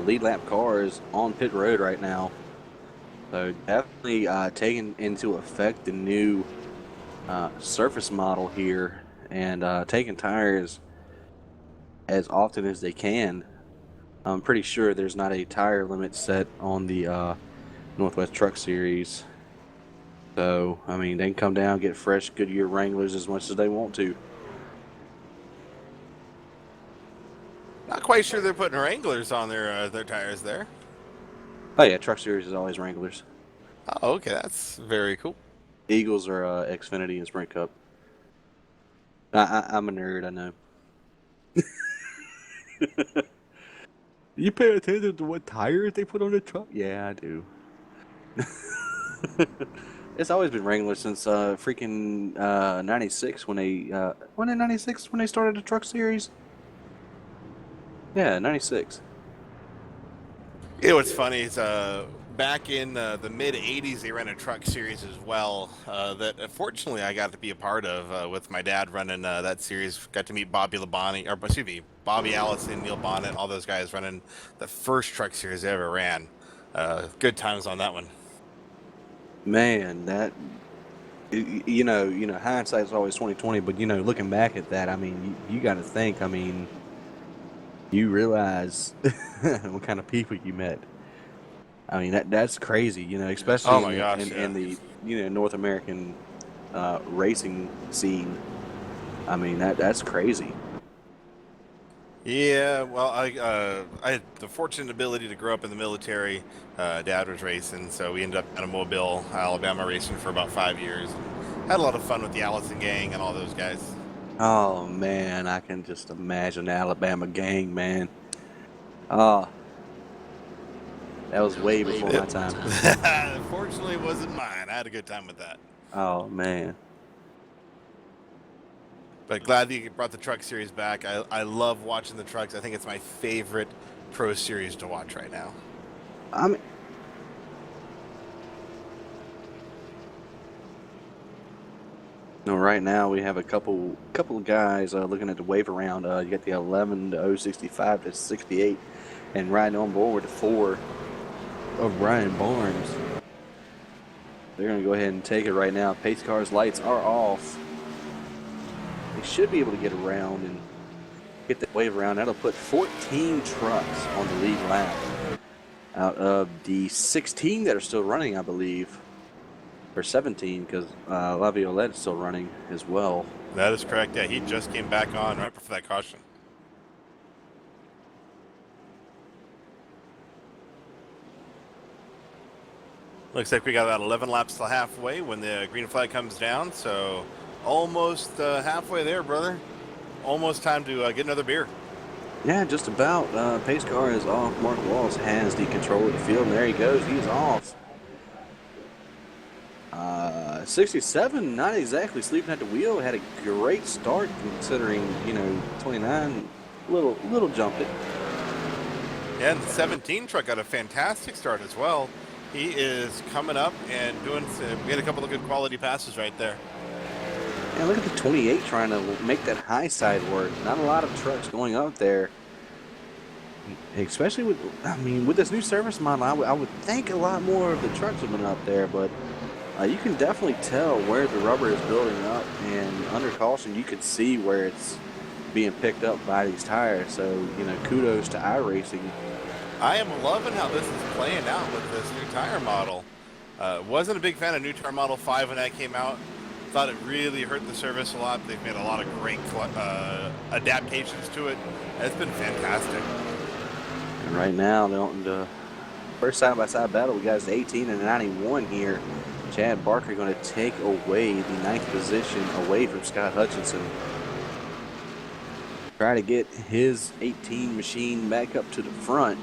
Speaker 2: lead lap cars on pit road right now. So definitely taking into effect the new surface model here and taking tires as often as they can. I'm pretty sure there's not a tire limit set on the Northwest Truck Series. So, I mean, they can come down, get fresh Goodyear Wranglers as much as they want to.
Speaker 3: Not quite sure they're putting Wranglers on their tires there.
Speaker 2: Oh, yeah, Truck Series is always Wranglers.
Speaker 3: Oh, okay, that's very cool.
Speaker 2: Eagles are Xfinity and Sprint Cup. I'm a nerd, I know. You pay attention to what tires they put on the truck? Yeah, I do. It's always been Wrangler since freaking 96 when they when in 96 when they started the truck series. Yeah, 96.
Speaker 3: You know what's funny is back in the mid 80s they ran a truck series as well that fortunately I got to be a part of with my dad running that series. Got to meet Bobby Labonte, or excuse me, Bobby Allison, Neil Bonnet, all those guys running the first truck series they ever ran. Good times on that one.
Speaker 2: Man, that you know, hindsight's always 20/20, but looking back at that, I mean, you got to think. I mean, you realize what kind of people you met. I mean, that's crazy, especially in the North American racing scene. I mean, that's crazy.
Speaker 3: Yeah, well, I had the fortunate ability to grow up in the military. Dad was racing, so we ended up in Mobile, Alabama, racing for about 5 years. Had a lot of fun with the Allison gang and all those guys.
Speaker 2: Oh man, I can just imagine the Alabama gang, man. That was way before my time.
Speaker 3: Fortunately, it wasn't mine. I had a good time with that.
Speaker 2: Oh man.
Speaker 3: But glad that you brought the truck series back. I love watching the trucks. I think it's my favorite pro series to watch right now.
Speaker 2: I mean, right now we have a couple of guys looking at the wave around. You got the 11 to 065 to 68, and riding on board with the 4 of Brian Barnes. They're going to go ahead and take it right now. Pace car's lights are off. They should be able to get around and get the wave around. That'll put 14 trucks on the lead lap out of the 16 that are still running, I believe. Or 17, because Laviolette is still running as well.
Speaker 3: That is correct. Yeah, he just came back on right before that caution. Looks like we got about 11 laps till halfway when the green flag comes down, so almost halfway there, brother. Almost time to get another beer.
Speaker 2: Yeah, just about. Pace car is off. Mark Walz has the control of the field, and there he goes. He's off. 67, not exactly sleeping at the wheel. Had a great start considering, 29 little jump it.
Speaker 3: And the 17 truck got a fantastic start as well. He is coming up and doing. We had a couple of good quality passes right there.
Speaker 2: And look at the 28 trying to make that high side work. Not a lot of trucks going up there. Especially with this new service model, I would think a lot more of the trucks have been up there, but you can definitely tell where the rubber is building up, and under caution, you can see where it's being picked up by these tires. So, kudos to iRacing.
Speaker 3: I am loving how this is playing out with this new tire model. Wasn't a big fan of new tire model 5 when that came out. Thought it really hurt the service a lot. They've made a lot of great adaptations to it. It's been fantastic.
Speaker 2: And right now, the first side-by-side battle, we got is 18 and 91 here. Chad Barker going to take away the 9th position away from Scott Hutchinson. Try to get his 18 machine back up to the front.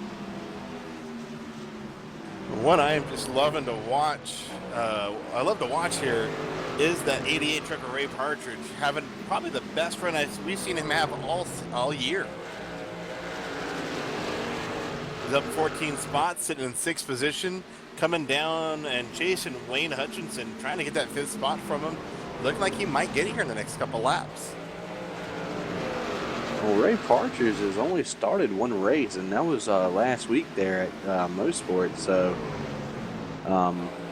Speaker 3: What I am just loving to watch, I love to watch here, is that 88 truck of Ray Partridge having probably the best run we've seen him have all year. He's up 14 spots, sitting in 6th position, coming down and chasing Wayne Hutchinson, trying to get that 5th spot from him. Looking like he might get here in the next couple laps.
Speaker 2: Well, Ray Partridge has only started one race, and that was last week there at Motorsports. So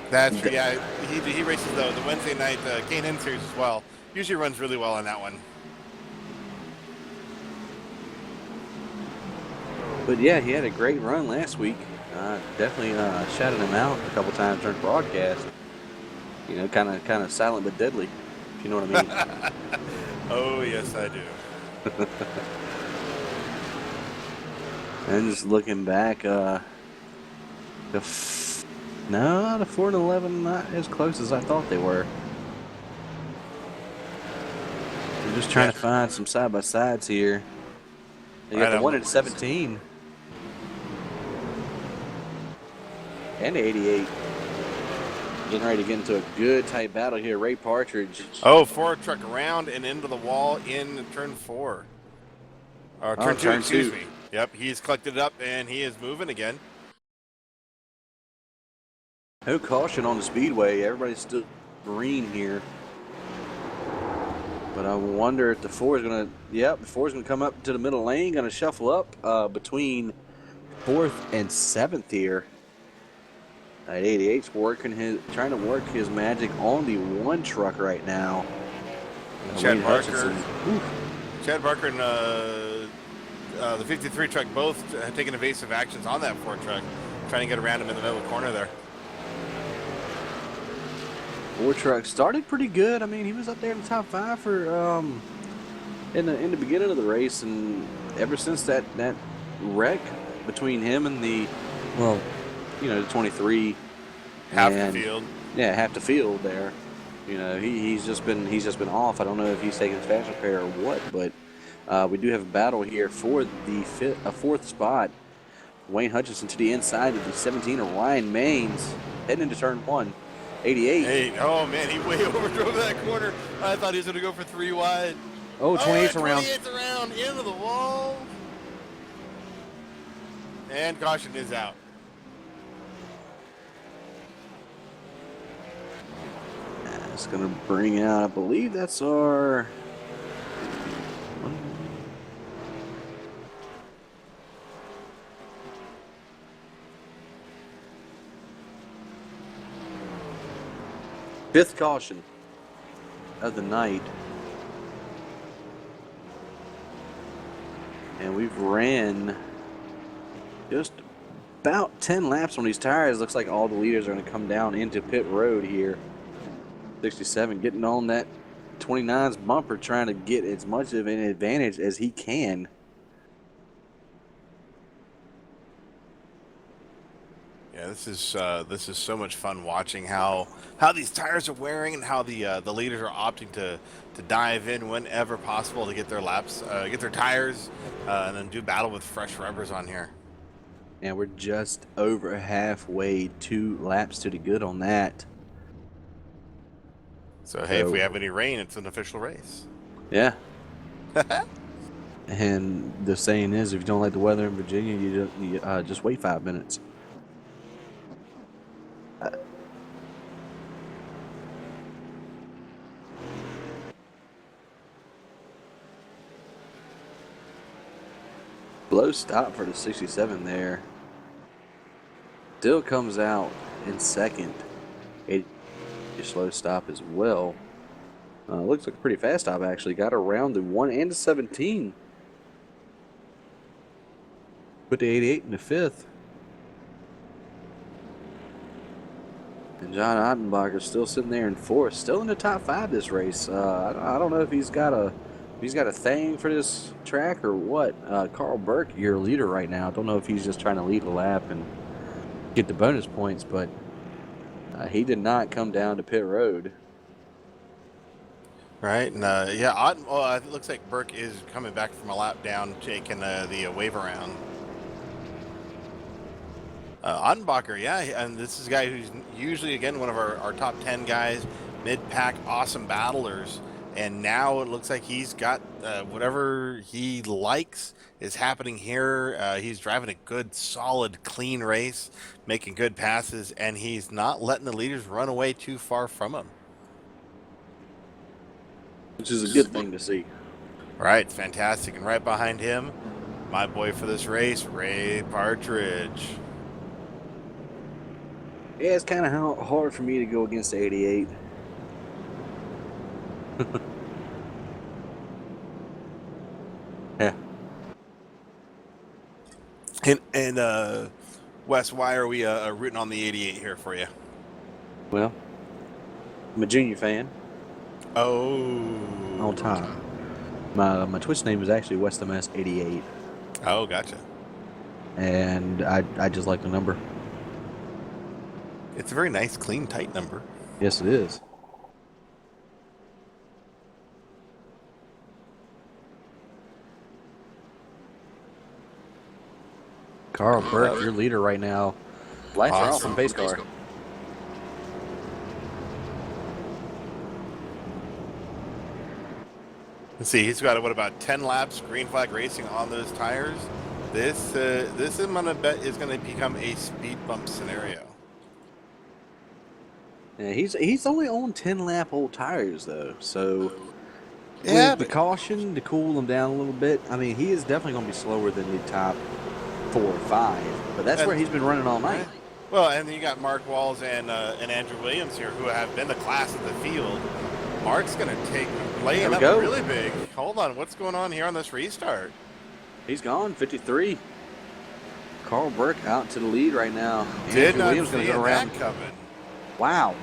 Speaker 3: that's yeah. He races the Wednesday night K&N series as well. Usually runs really well on that one.
Speaker 2: But yeah, he had a great run last week. Definitely shouted him out a couple times during broadcast. Kind of silent but deadly, if you know what I mean.
Speaker 3: Oh yes, I do.
Speaker 2: And just looking back, the 4 and 11 not as close as I thought they were. I'm just trying to find some side by sides here. You got the 1 and 17 and the 88. Getting ready to get into a good tight battle here. Ray Partridge.
Speaker 3: Oh, 4 truck around and into the wall in turn 4. Or turn 2, excuse me. Yep, he's collected it up and he is moving again.
Speaker 2: No caution on the speedway. Everybody's still green here. But I wonder if the 4 is going to, the 4 is going to come up to the middle lane, going to shuffle up between 4th and 7th here. 88's trying to work his magic on the 1 truck right now.
Speaker 3: Chad Barker and the 53 truck both taking evasive actions on that 4 truck, trying to get around him in the middle of the corner there.
Speaker 2: 4 truck started pretty good. I mean, he was up there in the top 5 for in the beginning of the race, and ever since that wreck between him and the 23
Speaker 3: half the field.
Speaker 2: Yeah, half the field there. He's just been off. I don't know if he's taking his fast repair or what, but we do have a battle here for the 4th spot. Wayne Hutchinson to the inside of the 17 of Ryan Maines, heading into turn 1. 88.
Speaker 3: Oh man, he way overdrove that corner. I thought he was going to go for 3 wide.
Speaker 2: Oh, 28's around.
Speaker 3: 28's around into the wall. And caution is out.
Speaker 2: It's going to bring out, I believe that's our... fifth caution of the night. And we've ran just about 10 laps on these tires. Looks like all the leaders are going to come down into pit road here. 67 getting on that 29's bumper, trying to get as much of an advantage as he can.
Speaker 3: Yeah, this is so much fun watching how these tires are wearing and how the leaders are opting to dive in whenever possible to get their laps, get their tires, and then do battle with fresh rubbers on here.
Speaker 2: And we're just over halfway, 2 laps to the good on that.
Speaker 3: So hey, if we have any rain, it's an official race.
Speaker 2: Yeah. And the saying is, if you don't like the weather in Virginia, you just wait 5 minutes. Low stop for the 67 there. Still comes out in second. A slow stop as well. Looks like a pretty fast stop, actually. Got around the 1 and the 17. Put the 88 in the 5th. And John Ottenbacher still sitting there in 4th. Still in the top 5 this race. I don't know if he's got a thing for this track or what. Carl Burke, your leader right now. I don't know if he's just trying to lead a lap and get the bonus points, but he did not come down to pit road.
Speaker 3: Right, and yeah, it looks like Burke is coming back from a lap down, taking the wave around. Ottenbacher, yeah, and this is a guy who's usually, again, one of our top 10 guys, mid-pack, awesome battlers, and now it looks like he's got whatever he likes is happening here. He's driving a good, solid, clean race, making good passes, and he's not letting the leaders run away too far from him.
Speaker 2: Which is a good thing to see.
Speaker 3: Right, fantastic. And right behind him, my boy for this race, Ray Partridge.
Speaker 2: Yeah, it's kind of hard for me to go against the 88. Yeah.
Speaker 3: And Wes, why are we rooting on the 88 here for you?
Speaker 2: Well, I'm a junior fan.
Speaker 3: Oh.
Speaker 2: On top. My Twitch name is actually WestMS88.
Speaker 3: Oh, gotcha.
Speaker 2: And I just like the number.
Speaker 3: It's a very nice, clean, tight number.
Speaker 2: Yes, it is. Carl Burke, your leader right now. Lights are off on pace car.
Speaker 3: Let's see, he's got, what, about 10 laps, green flag racing on those tires. This I'm going to bet is going to become a speed bump scenario.
Speaker 2: Yeah, he's only on 10-lap old tires, though. So,
Speaker 3: yeah,
Speaker 2: with the caution to cool him down a little bit, I mean, he is definitely going to be slower than the top 4 or 5. But that's where he's been running all night.
Speaker 3: Well, and then you got Mark Walz and Andrew Williams here, who have been the class of the field. Mark's going to lay it up really big. Hold on, what's going on here on this restart?
Speaker 2: He's gone, 53. Carl Burke out to the lead right now.
Speaker 3: Did
Speaker 2: Andrew Williams going to go around.
Speaker 3: That coming.
Speaker 2: Wow.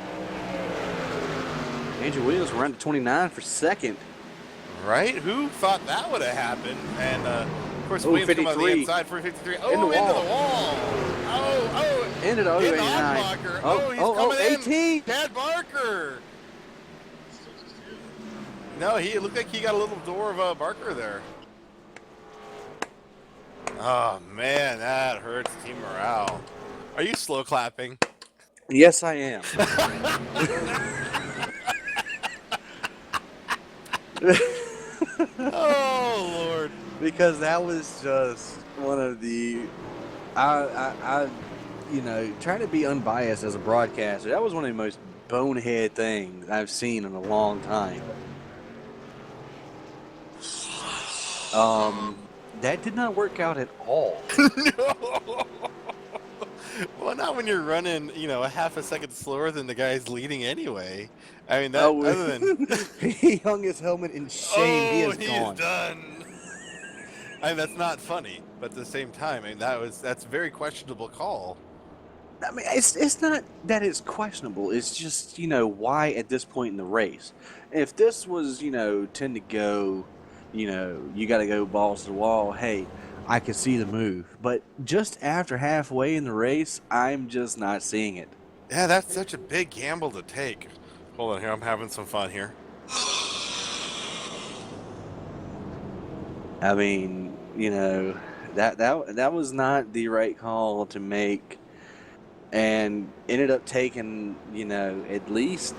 Speaker 2: Andrew Williams ran to 29 for second.
Speaker 3: Right? Who thought that would have happened? And, of course, Williams
Speaker 2: 53.
Speaker 3: come on the inside for 53. Oh,
Speaker 2: into the wall.
Speaker 3: Oh,
Speaker 2: into the 89.
Speaker 3: He's coming
Speaker 2: 18.
Speaker 3: in. Chad Barker. No, it looked like he got a little door of Barker there. Oh, man, that hurts team morale. Are you slow clapping?
Speaker 2: Yes, I am.
Speaker 3: Oh, Lord.
Speaker 2: Because that was just one of the, trying to be unbiased as a broadcaster, that was one of the most bonehead things I've seen in a long time. That did not work out at all.
Speaker 3: No. Well, not when you're running, a half a second slower than the guys leading anyway. I mean, other than
Speaker 2: he hung his helmet in shame. He is gone.
Speaker 3: Done. I mean, that's not funny, but at the same time, I mean, that's a very questionable call.
Speaker 2: I mean, it's not that it's questionable. It's just, why at this point in the race? If this was, 10 to go, you got to go balls to the wall. Hey, I can see the move. But just after halfway in the race, I'm just not seeing it.
Speaker 3: Yeah, that's such a big gamble to take. Hold on here. I'm having some fun here.
Speaker 2: I mean, that was not the right call to make, and ended up taking, at least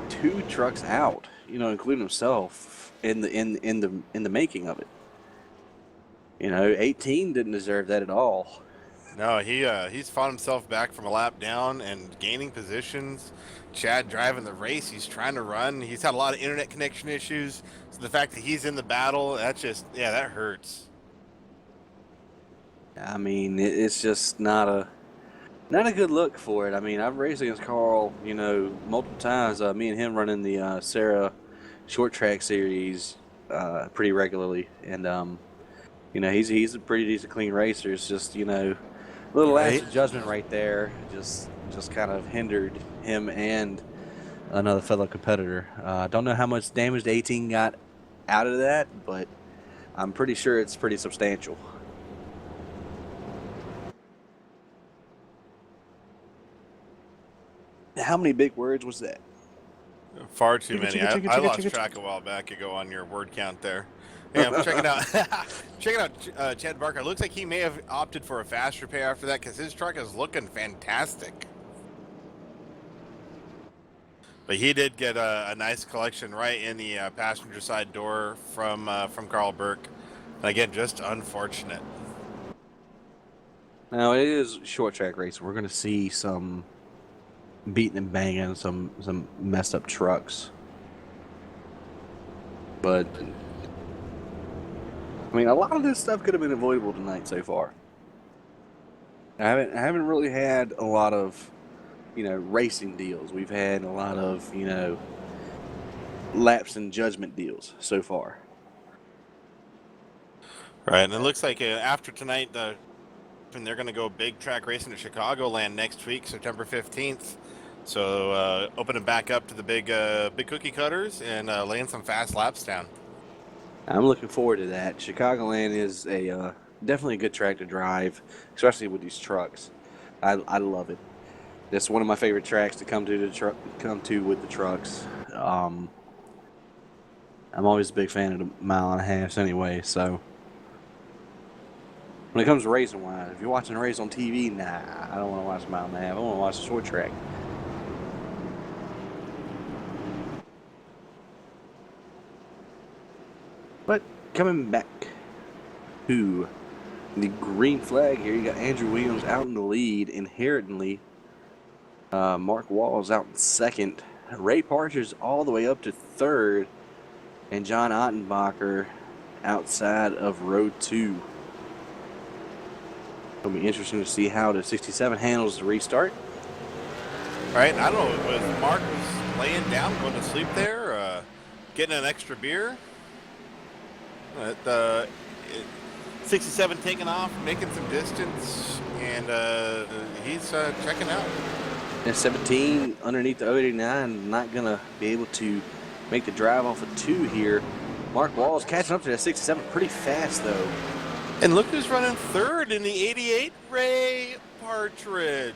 Speaker 2: 2 trucks out, including himself in the making of it. You know, 18 didn't deserve that at all.
Speaker 3: No, he's fought himself back from a lap down and gaining positions. Chad driving the race. He's trying to run. He's had a lot of internet connection issues. So the fact that he's in the battle, that's just, yeah, that hurts.
Speaker 2: I mean, it's just not a good look for it. I mean, I've raced against Carl, you know, multiple times. Me and him running the Sarah short track series pretty regularly, and you know, he's a pretty decent, clean racer. It's just, you know, a little lapse
Speaker 3: Right.
Speaker 2: of judgment right there, just kind of hindered him and another fellow competitor. Don't know how much damage the 18 got out of that, but I'm pretty sure it's pretty substantial. How many big words was that?
Speaker 3: Far too
Speaker 2: Chicka,
Speaker 3: many.
Speaker 2: chicka, chicka,
Speaker 3: I
Speaker 2: chicka,
Speaker 3: lost
Speaker 2: chicka,
Speaker 3: track a while back ago on your word count there. Yeah, I'm checking out checking out Chad Barker. Looks like he may have opted for a faster pay after that because his truck is looking fantastic. But he did get a nice collection right in the passenger side door from Carl Burke. And again, just unfortunate.
Speaker 2: Now it is short track racing. We're going to see some beating and banging, some messed up trucks. But I mean, a lot of this stuff could have been avoidable tonight so far. I haven't really had a lot of, you know, racing deals. We've had a lot of, you know, lapse in judgment deals so far.
Speaker 3: Right, and it looks like after tonight, and they're going to go big track racing to Chicagoland next week, September 15th. So opening back up to the big cookie cutters and laying some fast laps down.
Speaker 2: I'm looking forward to that. Chicagoland is a definitely a good track to drive, especially with these trucks. I love it. That's one of my favorite tracks to come to with the trucks. I'm always a big fan of the mile and a halves anyway. So when it comes to racing wise, if you're watching a race on TV, nah, I don't want to watch a mile and a half. I want to watch a short track. But coming back to the green flag here, you got Andrew Williams out in the lead inherently. Mark Walz out in second. Ray Parcher's all the way up to third. And John Ottenbacher outside of row 2. It'll be interesting to see how the 67 handles the restart.
Speaker 3: Right, I don't know, was Mark was laying down, going to sleep there, getting an extra beer? 67 taking off, making some distance, and he's checking out.
Speaker 2: And 17 underneath the 089, not going to be able to make the drive off of 2 here. Mark Walz catching up to that 67 pretty fast, though.
Speaker 3: And look who's running third in the 88, Ray Partridge.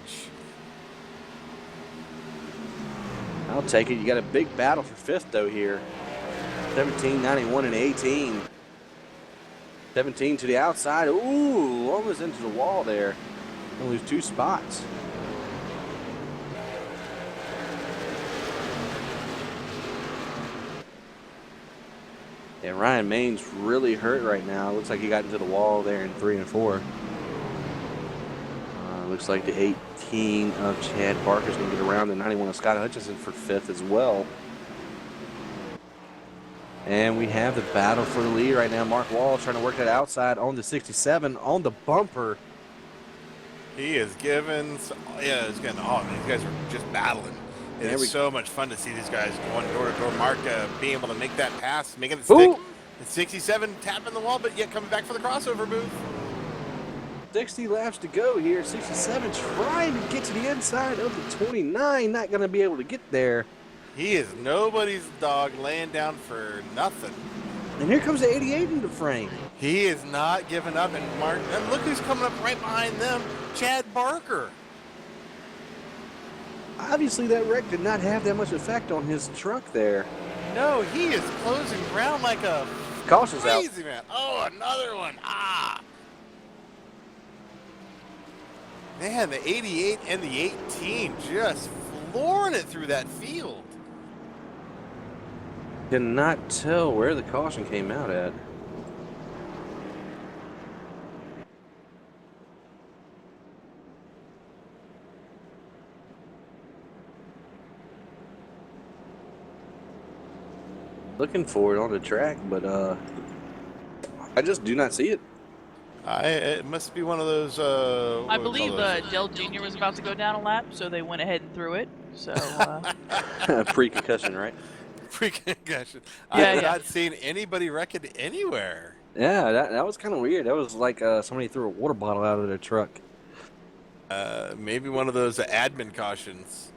Speaker 2: I'll take it. You got a big battle for fifth, though, here. 17, 91, and 18. 17 to the outside. Ooh, almost into the wall there. Gonna lose 2 spots. Yeah, Ryan Main's really hurt right now. Looks like he got into the wall there in 3 and 4. Looks like the 18 of Chad Barker's going to get around the 91 of Scott Hutchinson for fifth as well. And we have the battle for the lead right now. Mark Walz trying to work that outside on the 67 on the bumper.
Speaker 3: He is giving, yeah, it's getting, oh, these guys are just battling. It's so much fun to see these guys going door to door. Mark being able to make that pass, making it stick.
Speaker 2: Ooh.
Speaker 3: 67 tapping the wall, but yet coming back for the crossover move.
Speaker 2: 60 laps to go here. 67 trying to get to the inside of the 29. Not going to be able to get there.
Speaker 3: He is nobody's dog, laying down for nothing.
Speaker 2: And here comes the 88 in the frame.
Speaker 3: He is not giving up. And Mark, and look who's coming up right behind them, Chad Barker.
Speaker 2: Obviously, that wreck did not have that much effect on his truck there.
Speaker 3: No, he is closing ground like a
Speaker 2: Caution's out.
Speaker 3: crazy man. Oh, another one. Ah. Man, the 88 and the 18 just flooring it through that field.
Speaker 2: Cannot tell where the caution came out at. looking for it on the track, but I just do not see it.
Speaker 3: It must be one of those.
Speaker 1: I believe Dell Jr. was about to go down a lap, so they went ahead and threw it. So
Speaker 2: Pre-concussion, right?
Speaker 3: Pre-concussion.
Speaker 1: Yeah,
Speaker 3: I've
Speaker 1: yeah.
Speaker 3: not seen anybody wreck it anywhere.
Speaker 2: Yeah, that was kind of weird. That was like somebody threw a water bottle out of their truck.
Speaker 3: Maybe one of those admin cautions.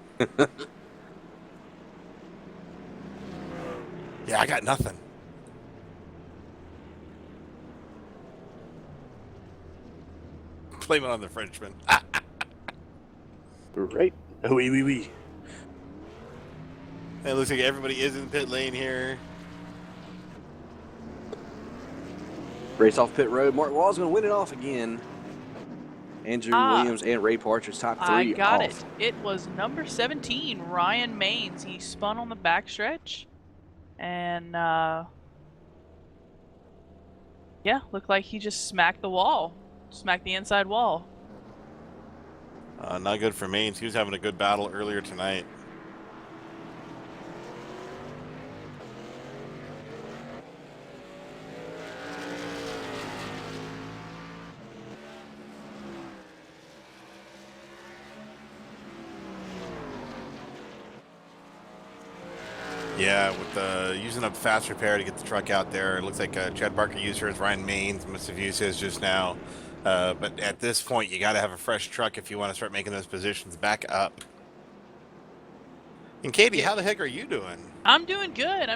Speaker 3: Yeah, I got nothing. Blame it on the Frenchman.
Speaker 2: Right. Oui.
Speaker 3: It looks like everybody is in the pit lane here.
Speaker 2: Race off pit road. Mark Walz going to win it off again. Andrew Williams and Ray Partridge, top 3
Speaker 1: I got
Speaker 2: off.
Speaker 1: it. It was number 17, Ryan Maines. He spun on the backstretch. And, yeah, looked like he just smacked the wall. Smacked the inside wall.
Speaker 3: Not good for Maines. He was having a good battle earlier tonight. Yeah, with using up fast repair to get the truck out there. It looks like Chad Barker used hers. Ryan Maines must have used his just now. But at this point, you got to have a fresh truck if you want to start making those positions back up. And Katie, how the heck are you doing?
Speaker 1: I'm doing good.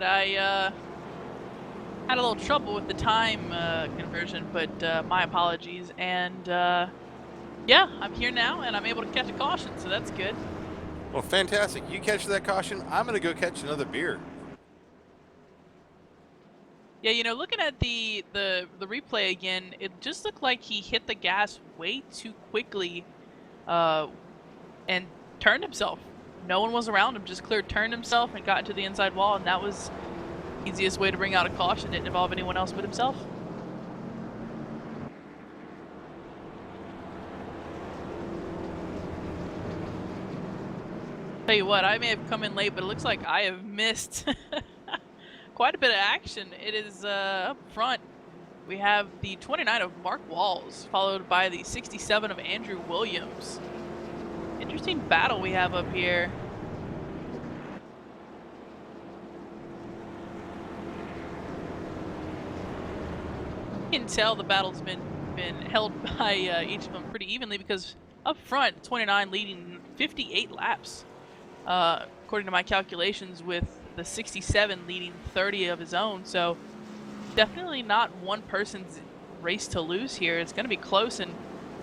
Speaker 1: I had a little trouble with the time conversion, but my apologies. And yeah, I'm here now, and I'm able to catch a caution, so that's good.
Speaker 3: Well, fantastic. You catch that caution. I'm going to go catch another beer.
Speaker 1: Yeah, you know, looking at the replay again, it just looked like he hit the gas way too quickly and turned himself. No one was around him, just turned himself and got into the inside wall, and that was the easiest way to bring out a caution. Didn't involve anyone else but himself. Tell you what, I may have come in late, but it looks like I have missed quite a bit of action. It is up front. We have the 29 of Mark Walz, followed by the 67 of Andrew Williams. Interesting battle we have up here. You can tell the battle's been held by each of them pretty evenly, because up front, 29 leading 58 laps. According to my calculations, with the 67 leading 30 of his own. So definitely not one person's race to lose here. It's going to be close, and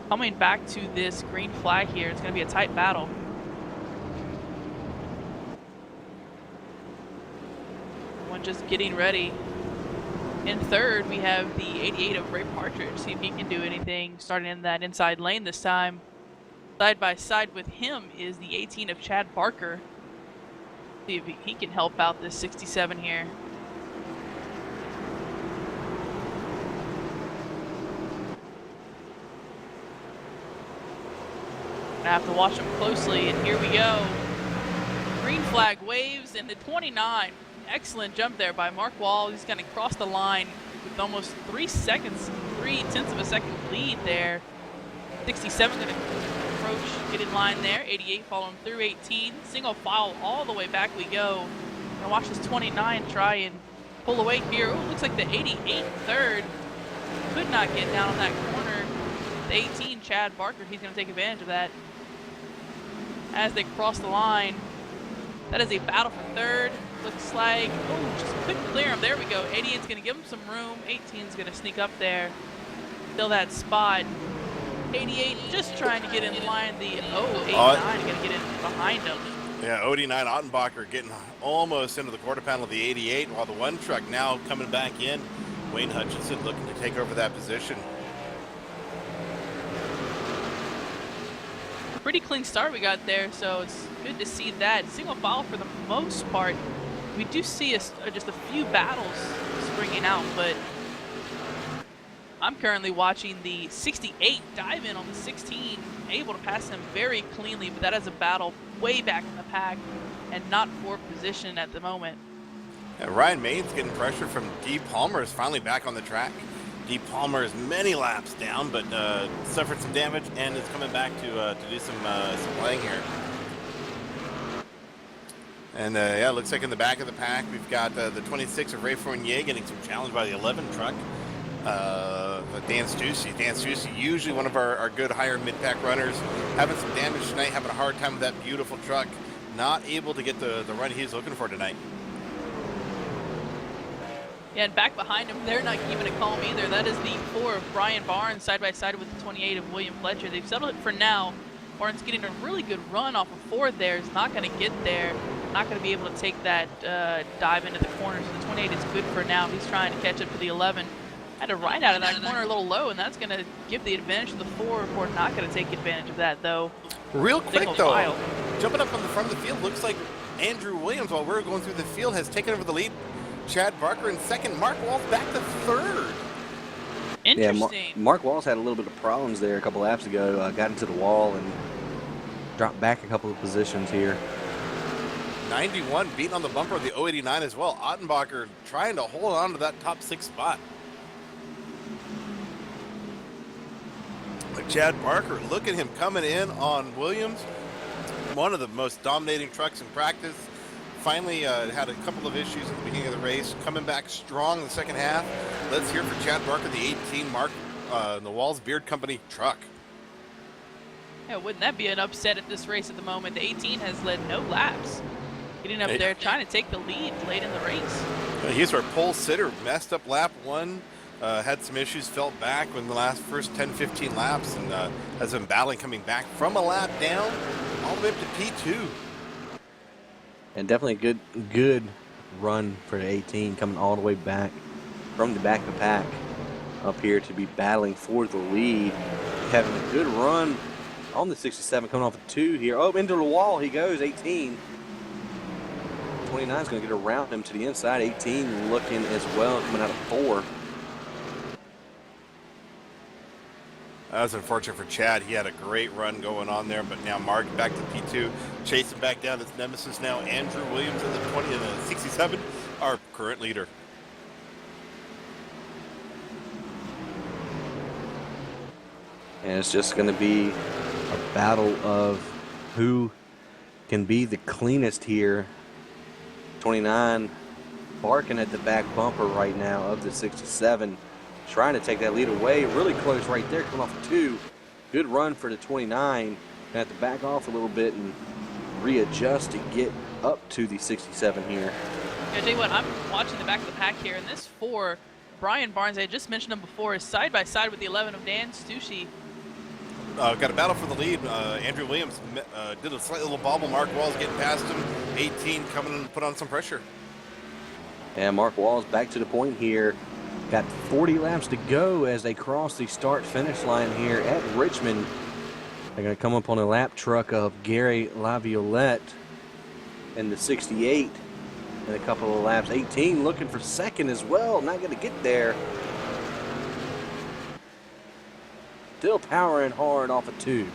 Speaker 1: coming back to this green flag here, it's going to be a tight battle. One just getting ready. In third, we have the 88 of Ray Partridge. See if he can do anything starting in that inside lane this time. Side by side with him is the 18 of Chad Barker. See if he can help out this 67 here. Gonna have to watch him closely, and here we go. Green flag waves, and the 29. Excellent jump there by Mark Walz. He's gonna cross the line with almost 3 seconds, 3/10 of a second lead there. 67 gonna approach, get in line there. 88 following through 18. Single file all the way back we go. Gonna watch this 29 try and pull away here. Oh, looks like the 88 third could not get down on that corner. The 18, Chad Barker, he's gonna take advantage of that as they cross the line. That is a battle for third. Looks like, oh, just couldn't clear him. There we go. 88's gonna give him some room. 18's gonna sneak up there. Fill that spot. 88 just trying to get in line. The 89 gonna get in behind him.
Speaker 3: Yeah, 89 Ottenbacher getting almost into the quarter panel of the 88, while the one truck now coming back in. Wayne Hutchinson looking to take over that position.
Speaker 1: Pretty clean start we got there, so it's good to see that. Single file for the most part. We do see just a few battles springing out, but I'm currently watching the 68 dive in on the 16, able to pass him very cleanly, but that is a battle way back in the pack and not for position at the moment.
Speaker 3: Ryan Main's getting pressure from D. Palmer is finally back on the track. D. Palmer is many laps down, but suffered some damage and is coming back to do some playing here. And yeah, it looks like in the back of the pack, we've got the 26 of Ray Fournier getting some challenge by the 11 truck. Dan Stussy. Dan Stussy, usually one of our good higher mid-pack runners, having some damage tonight, having a hard time with that beautiful truck. Not able to get the run he's looking for tonight.
Speaker 1: Yeah, and back behind him, they're not keeping it calm either. That is the 4 of Brian Barnes side by side with the 28 of William Fletcher. They've settled it for now. Barnes getting a really good run off of 4 there. Is not going to get there. Not going to be able to take that dive into the corner. So the 28 is good for now. He's trying to catch up to the 11. Had to ride out of that corner a little low, and that's going to give the advantage to the 4. We're not going to take advantage of that, though.
Speaker 3: Real quick, though, jumping up on the front of the field, looks like Andrew Williams, while we're going through the field, has taken over the lead. Chad Barker in second. Mark Walz back to third.
Speaker 1: Interesting.
Speaker 2: Yeah, Mark Walz had a little bit of problems there a couple laps ago. Got into the wall and dropped back a couple of positions here.
Speaker 3: 91 beating on the bumper of the 089 as well. Ottenbacher trying to hold on to that top 6 spot. But Chad Barker, look at him coming in on Williams. One of the most dominating trucks in practice. Finally had a couple of issues at the beginning of the race. Coming back strong in the second half. Let's hear for Chad Barker, the 18 Mark, the Walz Beard Company truck.
Speaker 1: Yeah, wouldn't that be an upset at this race at the moment? The 18 has led no laps. Getting up there, trying to take the lead late in the race.
Speaker 3: He's our pole sitter. Messed up lap 1. Had some issues, fell back in the first 10-15 laps, and has been battling coming back from a lap down all the way up to P2.
Speaker 2: And definitely a good run for the 18, coming all the way back from the back of the pack up here to be battling for the lead. Having a good run on the 67, coming off of 2 here. Oh, into the wall he goes, 18. 29 is going to get around him to the inside. 18 looking as well, coming out of 4.
Speaker 3: That was unfortunate for Chad. He had a great run going on there, but now Mark back to P2, chasing back down his nemesis now. Andrew Williams in the 20 and the 67, our current leader.
Speaker 2: And it's just going to be a battle of who can be the cleanest here. 29 barking at the back bumper right now of the 67. Trying to take that lead away. Really close right there, coming off of 2. Good run for the 29. Gonna have to back off a little bit and readjust to get up to the 67 here.
Speaker 1: Yeah, tell you what, I'm watching the back of the pack here, and this 4, Brian Barnes, I just mentioned him before, is side by side with the 11 of Dan Stussy.
Speaker 3: Got a battle for the lead. Andrew Williams did a slight little bobble. Mark Walz getting past him. 18 coming and put on some pressure.
Speaker 2: And Mark Walz back to the point here. Got 40 laps to go as they cross the start-finish line here at Richmond. They're going to come up on a lap truck of Gary Laviolette in the 68 in a couple of laps. 18 looking for second as well. Not going to get there. Still powering hard off of 2.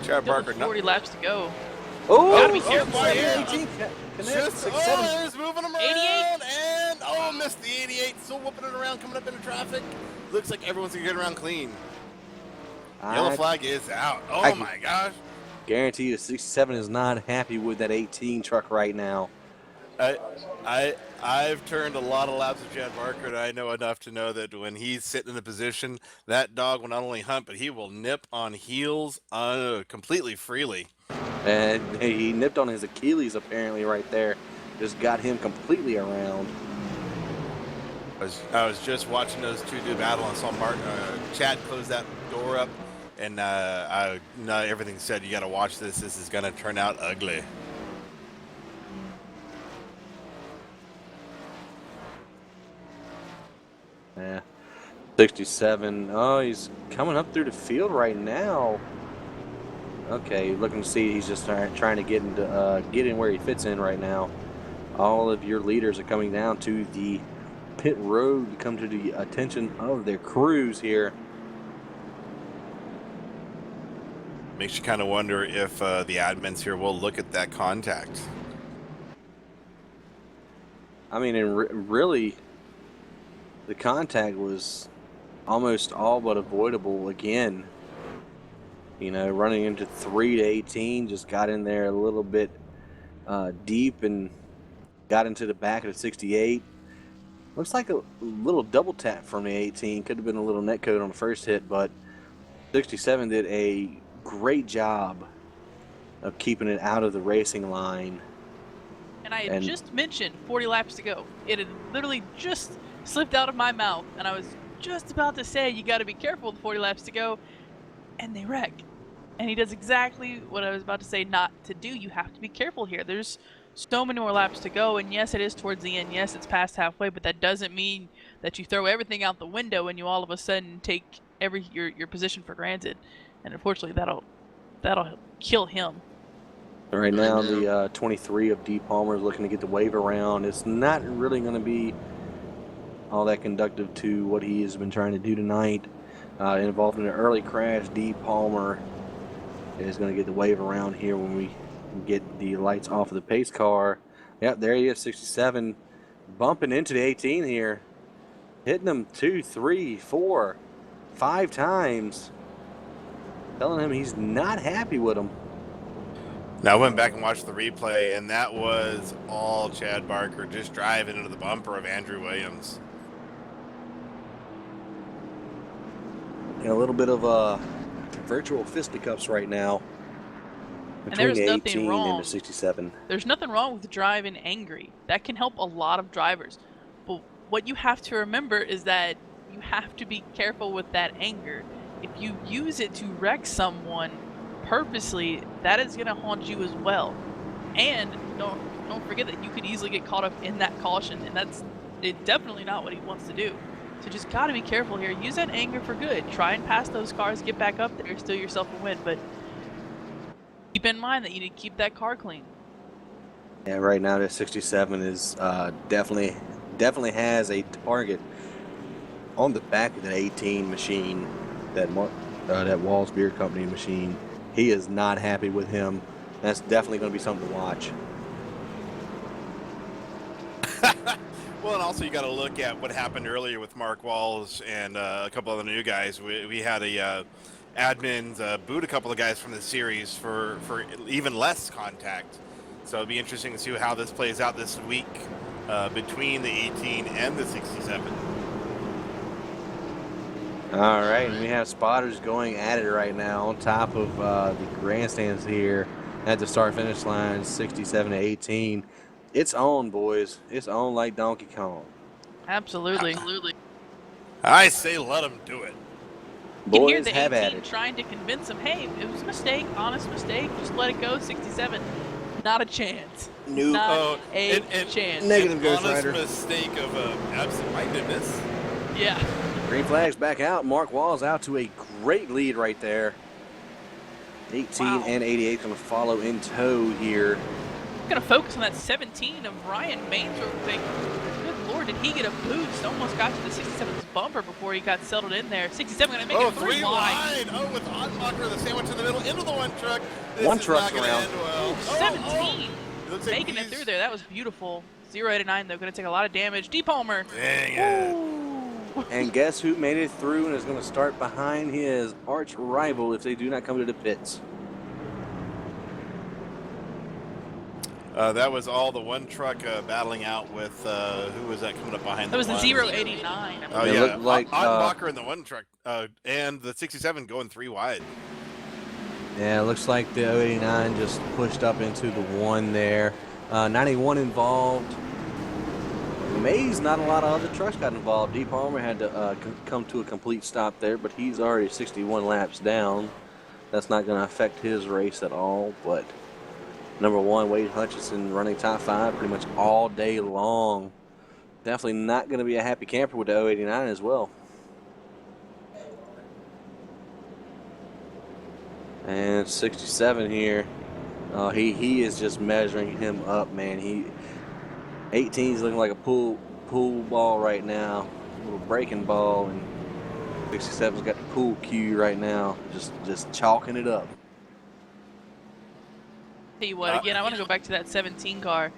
Speaker 3: Chad Barker.
Speaker 1: 40 laps to go.
Speaker 2: Oh,
Speaker 1: gotta be careful here.
Speaker 2: 18
Speaker 3: Just, he's moving him around.
Speaker 1: 88.
Speaker 3: And, missed the 88. Still whooping it around, coming up into traffic. Looks like everyone's going to get around clean. Yellow flag is out. Oh, my gosh.
Speaker 2: Guarantee the 67 is not happy with that 18 truck right now.
Speaker 3: I've turned a lot of laps with Chad Barker, and I know enough to know that when he's sitting in a position, that dog will not only hunt, but he will nip on heels completely freely.
Speaker 2: And he nipped on his Achilles apparently right there. Just got him completely around.
Speaker 3: I was just watching those two do battle and saw Chad close that door up, and everything said you got to watch this. This is going to turn out ugly.
Speaker 2: Yeah, 67. Oh, he's coming up through the field right now. Okay, looking to see he's just trying to get in where he fits in right now. All of your leaders are coming down to the pit road to come to the attention of their crews here.
Speaker 3: Makes you kind of wonder if the admins here will look at that contact.
Speaker 2: I mean, and really, the contact was almost all but avoidable again. You know, running into 3 to 18, just got in there a little bit deep and got into the back of the 68. Looks like a little double tap from the 18. Could have been a little net code on the first hit, but 67 did a great job of keeping it out of the racing line.
Speaker 1: And I had just mentioned 40 laps to go. It had literally just slipped out of my mouth, and I was just about to say you got to be careful with 40 laps to go, and they wreck. And he does exactly what I was about to say not to do. You have to be careful here. There's so many more laps to go, and yes, it is towards the end. Yes, it's past halfway, but that doesn't mean that you throw everything out the window and you all of a sudden take your position for granted. And unfortunately, that'll kill him.
Speaker 2: Right now, the 23 of D. Palmer is looking to get the wave around. It's not really going to be all that conductive to what he has been trying to do tonight. Involved in an early crash, D. Palmer is going to get the wave around here when we get the lights off of the pace car. Yep, there he is, 67, bumping into the 18 here, hitting him 2, 3, 4, 5 times, telling him he's not happy with him.
Speaker 3: Now, I went back and watched the replay, and that was all Chad Barker just driving into the bumper of Andrew Williams.
Speaker 2: And a little bit of virtual fisticuffs right now between the 18 and the 67.
Speaker 1: There's nothing wrong with driving angry. That can help a lot of drivers. But what you have to remember is that you have to be careful with that anger. If you use it to wreck someone purposely, that is going to haunt you as well. And don't forget that you could easily get caught up in that caution, and that's definitely not what he wants to do. So just got to be careful here. Use that anger for good. Try and pass those cars, get back up there, steal yourself a win, but keep in mind that you need to keep that car clean.
Speaker 2: Yeah, right now the 67 is definitely has a target on the back of the 18 machine, that Walz Beer Company machine. He is not happy with him. That's definitely going to be something to watch.
Speaker 3: Well, and also you got to look at what happened earlier with Mark Walz and a couple other new guys. We had admins boot a couple of guys from the series for even less contact. So it'll be interesting to see how this plays out this week between the 18 and the 67.
Speaker 2: All right, and we have spotters going at it right now on top of the grandstands here at the start-finish line, 67 to 18. It's on, boys. It's on like Donkey Kong.
Speaker 1: Absolutely.
Speaker 3: I say let them do it.
Speaker 1: You can hear the 18 trying to convince him, hey, it was a mistake, honest mistake, just let it go, 67. Not a chance.
Speaker 2: Nope.
Speaker 1: Not a chance.
Speaker 2: Negative Ghost
Speaker 3: honest
Speaker 2: Rider.
Speaker 3: Mistake of absent-mindedness.
Speaker 1: Yeah.
Speaker 2: Green flag's back out. Mark Walz out to a great lead right there. 18 and 88 going to follow in tow here.
Speaker 1: I'm going to focus on that 17 of Ryan Maines real quick. Good Lord, did he get a boost? Almost got to the 67's bumper before he got settled in there. 67 going to make it 3 wide.
Speaker 3: Oh, with Ottenbacher, the sandwich in the middle, into the one truck.
Speaker 2: One truck's around.
Speaker 1: Well. 17 making it through there. That was beautiful. 0-89 though, going to take a lot of damage. D. Palmer.
Speaker 3: Dang it.
Speaker 2: And guess who made it through and is going to start behind his arch rival if they do not come to the pits?
Speaker 3: That was all the one truck battling out with, who was that coming up behind?
Speaker 1: That was the 0-89.
Speaker 3: Oh,
Speaker 2: It
Speaker 3: yeah.
Speaker 2: looked like
Speaker 3: Ottenbacher in the one truck, and the 67 going 3 wide.
Speaker 2: Yeah, it looks like the 089 just pushed up into the one there. 91 involved. Mays, not a lot of other trucks got involved. D. Palmer had to come to a complete stop there, but he's already 61 laps down. That's not going to affect his race at all, but number 1, Wade Hutchison running top 5 pretty much all day long. Definitely not going to be a happy camper with the 089 as well. And 67 here. He is just measuring him up, man. 18 is looking like a pool ball right now, a little breaking ball, and 67's got the pool cue right now, just chalking it up.
Speaker 1: Tell you what, again, I want to go back to that 17 car.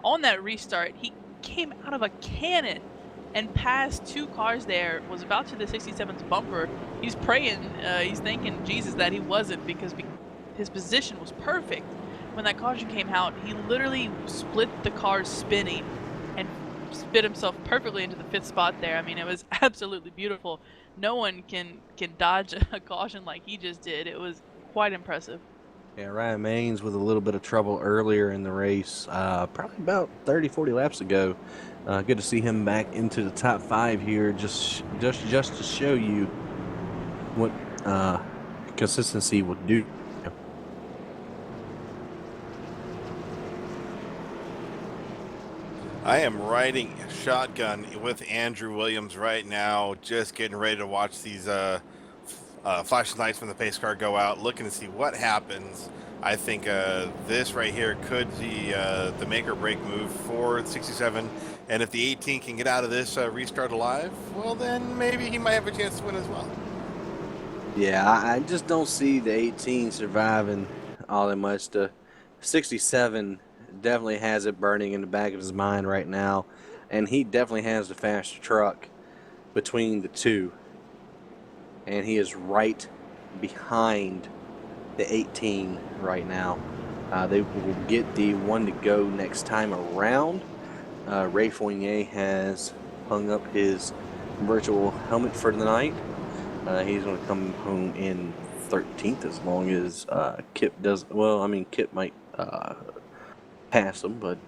Speaker 1: On that restart, came out of a cannon and passed 2 cars there, was about to the 67's bumper. He's praying, he's thanking Jesus that he wasn't, because his position was perfect. When that caution came out, he literally split the cars spinning and spit himself perfectly into the 5th spot there. I mean, it was absolutely beautiful. No one can dodge a caution like he just did. It was quite impressive.
Speaker 2: Yeah, Ryan Maines with a little bit of trouble earlier in the race, probably about 30-40 laps ago. Good to see him back into the top 5 here, just to show you what consistency would do.
Speaker 3: I am riding shotgun with Andrew Williams right now, just getting ready to watch these flashing lights from the pace car go out, looking to see what happens. I think this right here could be the make or break move for 67. And if the 18 can get out of this restart alive, well, then maybe he might have a chance to win as well.
Speaker 2: Yeah, I just don't see the 18 surviving all that much. The 67 definitely has it burning in the back of his mind right now, and he definitely has the faster truck between the two, and he is right behind the 18 right now. They will get the one to go next time around. Ray Fournier has hung up his virtual helmet for the night. He's going to come home in 13th as long as Kip does. Well, I mean, Kip might pass him, but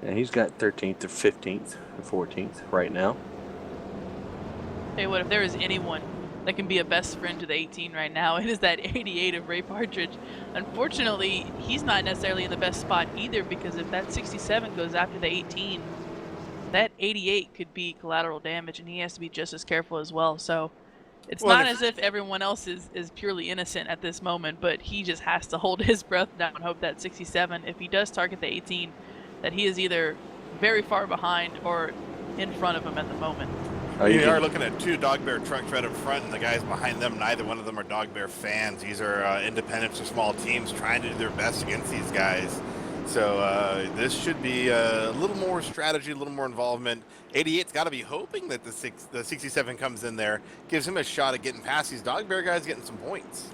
Speaker 2: yeah, he's got 13th to 15th to 14th right now.
Speaker 1: Tell you what, if there is anyone that can be a best friend to the 18 right now, it is that 88 of Ray Partridge. Unfortunately, he's not necessarily in the best spot either, because if that 67 goes after the 18, that 88 could be collateral damage, and he has to be just as careful as well. So it's not as if everyone else is purely innocent at this moment, but he just has to hold his breath now and hope that 67, if he does target the 18, that he is either very far behind or in front of him at the moment.
Speaker 3: You are looking at 2 Dog Bear trucks right up front, and the guys behind them, neither one of them are Dog Bear fans. These are independents or small teams trying to do their best against these guys. So this should be a little more strategy, a little more involvement. 88's got to be hoping that the 67 comes in there, gives him a shot at getting past these Dog Bear guys, getting some points.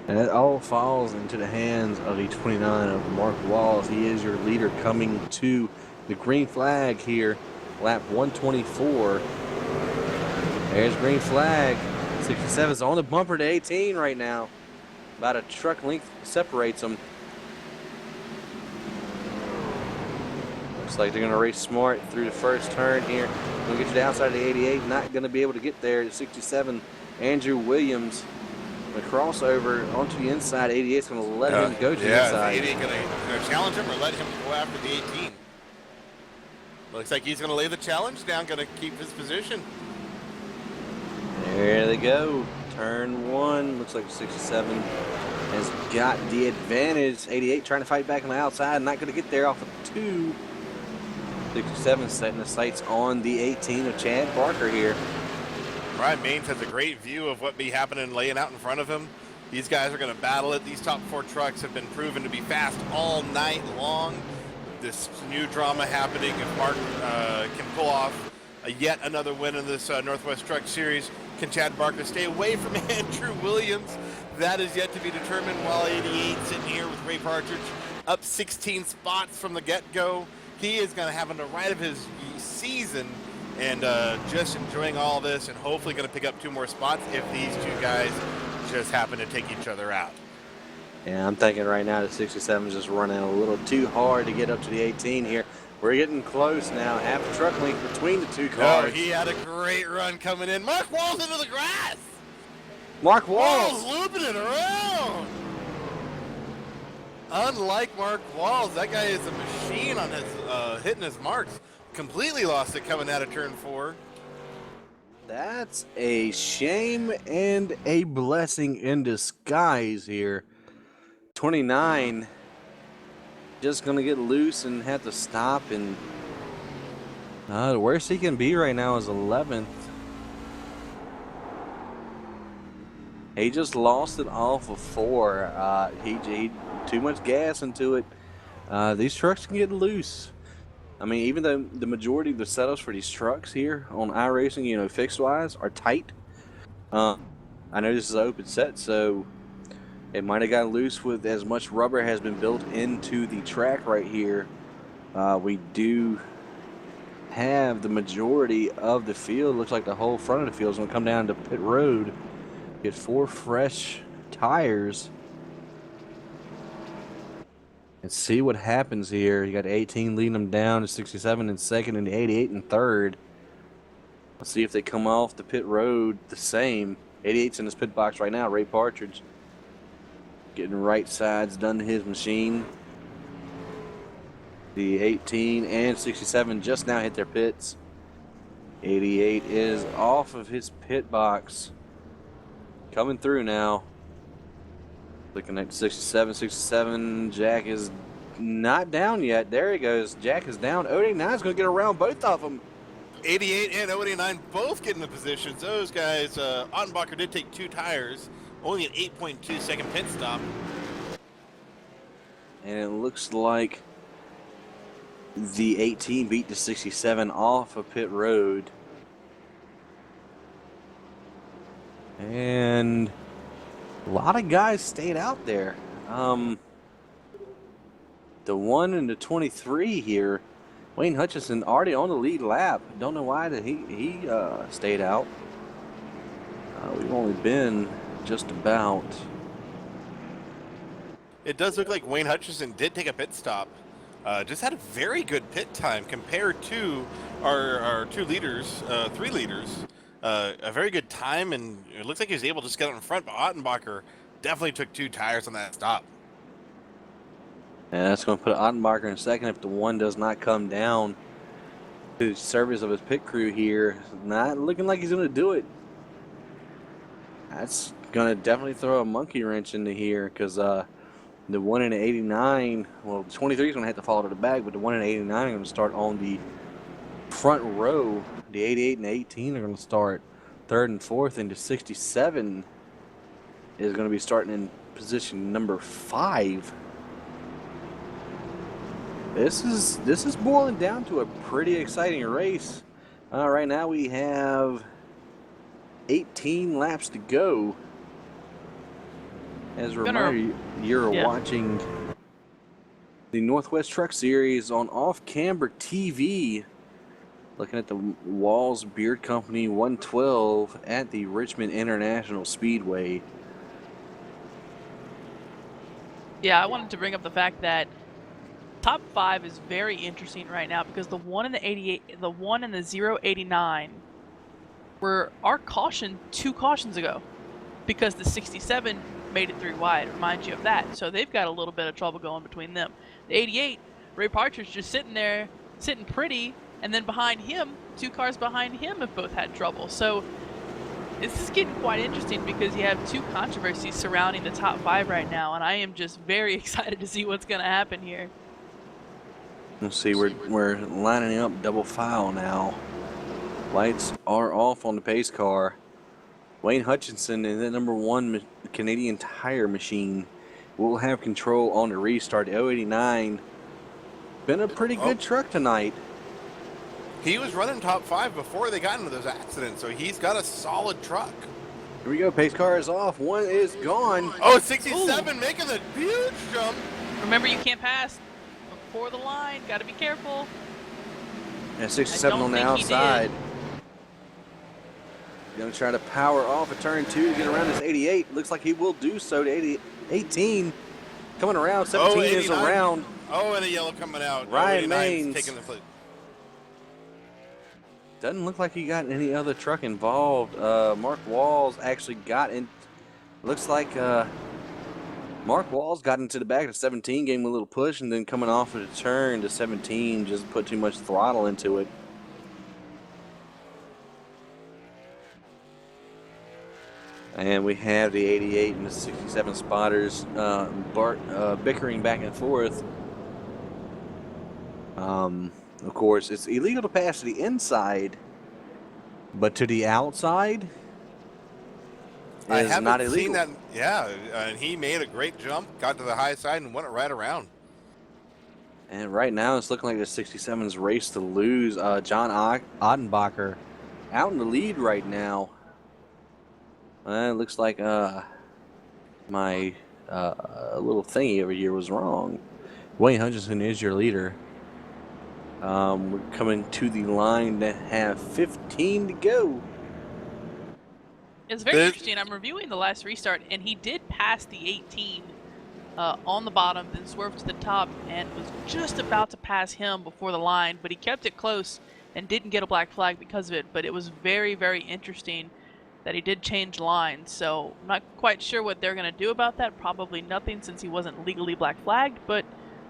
Speaker 2: And it all falls into the hands of the 29 of Mark Walz. He is your leader coming to the green flag here. Lap 124. There's green flag. 67's on the bumper to 18 right now. About a truck length separates them. Looks like they're going to race smart through the first turn here. We'll get to the outside of the 88. Not going to be able to get there. The 67, Andrew Williams. The crossover onto the inside. 88's going to let him go to the inside.
Speaker 3: Is the 88 going to challenge him or let him go after the 18? Looks like he's going to lay the challenge down, going to keep his position.
Speaker 2: There they go. Turn 1. Looks like 67 has got the advantage. 88 trying to fight back on the outside. Not going to get there off of 2. 67 setting the sights on the 18 of Chad Barker here.
Speaker 3: Ryan Maines has a great view of what be happening laying out in front of him. These guys are going to battle it. These top 4 trucks have been proven to be fast all night long. This new drama happening if Mark can pull off yet another win in this Northwest Truck Series. Can Chad Barker stay away from Andrew Williams? That is yet to be determined, while 88 sitting here with Ray Partridge up 16 spots from the get-go. He is going to have the ride of his season and just enjoying all this, and hopefully going to pick up 2 more spots if these 2 guys just happen to take each other out.
Speaker 2: Yeah, I'm thinking right now the 67 is just running a little too hard to get up to the 18 here. We're getting close now. Half a truck length between the 2 cars.
Speaker 3: Oh, he had a great run coming in. Mark Walz into the grass.
Speaker 2: Mark Walz
Speaker 3: looping it around. Unlike Mark Walz, that guy is a machine on his hitting his marks. Completely lost it coming out of turn 4.
Speaker 2: That's a shame and a blessing in disguise here. 29 just going to get loose and have to stop, and the worst he can be right now is 11th. He just lost it off of 4. He too much gas into it. These trucks can get loose. I mean, even though the majority of the setups for these trucks here on iRacing, you know, fixed-wise, are tight, I know this is an open set, so it might have gotten loose with as much rubber has been built into the track right here. We do have the majority of the field. Looks like the whole front of the field is going to come down to pit road. Get 4 fresh tires. And see what happens here. You got 18 leading them down to 67 in second and 88 in third. Let's see if they come off the pit road the same. 88's in his pit box right now. Ray Partridge getting right sides done to his machine. The 18 and 67 just now hit their pits. 88 is off of his pit box. Coming through now. Looking at 67, 67. Jack is not down yet. There he goes. Jack is down. 89 is going to get around both of them.
Speaker 3: 88 and 89 both get in the positions. Those guys, Ottenbacher did take 2 tires, only an 8.2 second pit stop.
Speaker 2: And it looks like the 18 beat the 67 off of pit road. And a lot of guys stayed out there. The 1 and the 23 here, Wayne Hutchinson already on the lead lap. Don't know why that he stayed out. We've only been just about.
Speaker 3: It does look like Wayne Hutchinson did take a pit stop. Just had a very good pit time compared to our 2 leaders, 3 leaders. A very good time, and it looks like he was able to just get out in front, but Ottenbacher definitely took 2 tires on that stop.
Speaker 2: And that's going to put Ottenbacher in second if the 1 does not come down to the service of his pit crew here. Not looking like he's going to do it. That's going to definitely throw a monkey wrench into here because the 1 and 89, well, the 23 is going to have to fall to the back, but the 1 and 89 are going to start on the front row. The 88 and 18 are going to start 3rd and 4th, and the 67 is going to be starting in position number 5. This is boiling down to a pretty exciting race. Right now we have 18 laps to go. As a reminder, you're watching the Northwest Truck Series on Off Camber TV. Looking at the Walz Beard Company 112 at the Richmond International Speedway.
Speaker 1: Yeah, I wanted to bring up the fact that top 5 is very interesting right now because the 1 and the 88, the 1 and the 089 were our caution 2 cautions ago because the 67 made it 3 wide. Remind you of that. So they've got a little bit of trouble going between them. The 88, Ray Partridge just sitting there, sitting pretty, and then behind him, 2 cars behind him have both had trouble. So this is getting quite interesting because you have 2 controversies surrounding the top 5 right now, and I am just very excited to see what's going to happen here.
Speaker 2: Let's see, we're lining up double file now. Lights are off on the pace car. Wayne Hutchinson in the number 1 Canadian Tire machine will have control on the restart. The 089 been a pretty good truck tonight.
Speaker 3: He was running top 5 before they got into those accidents, so he's got a solid truck.
Speaker 2: Here we go, pace car is off. 1 is gone.
Speaker 3: Oh, 67 making the huge jump.
Speaker 1: Remember, you can't pass before the line. Got to be careful.
Speaker 2: And 67 on the outside. Going to try to power off at turn 2 to get around this 88. Looks like he will do so to 18. Coming around, 17 is around.
Speaker 3: Oh, and a yellow coming out.
Speaker 2: Ryan Maines
Speaker 3: taking the flip.
Speaker 2: Doesn't look like he got any other truck involved. Mark Walz actually got in. Looks like Mark Walz got into the back of 17, gave him a little push, and then coming off of the turn to 17 just put too much throttle into it. And we have the 88 and the 67 spotters bickering back and forth. Of course, it's illegal to pass to the inside, but to the outside is not illegal.
Speaker 3: Seen that. Yeah, and he made a great jump, got to the high side, and went right around.
Speaker 2: And right now, it's looking like the 67's race to lose. John Ottenbacher out in the lead right now. It looks like my little thingy over here was wrong. Wayne Hutchinson is your leader. We're coming to the line to have 15 to go.
Speaker 1: It's very interesting. I'm reviewing the last restart, and he did pass the 18 on the bottom, then swerved to the top, and was just about to pass him before the line, but he kept it close and didn't get a black flag because of it. But it was very, very interesting that he did change lines, so I'm not quite sure what they're going to do about that. Probably nothing, since he wasn't legally black flagged, but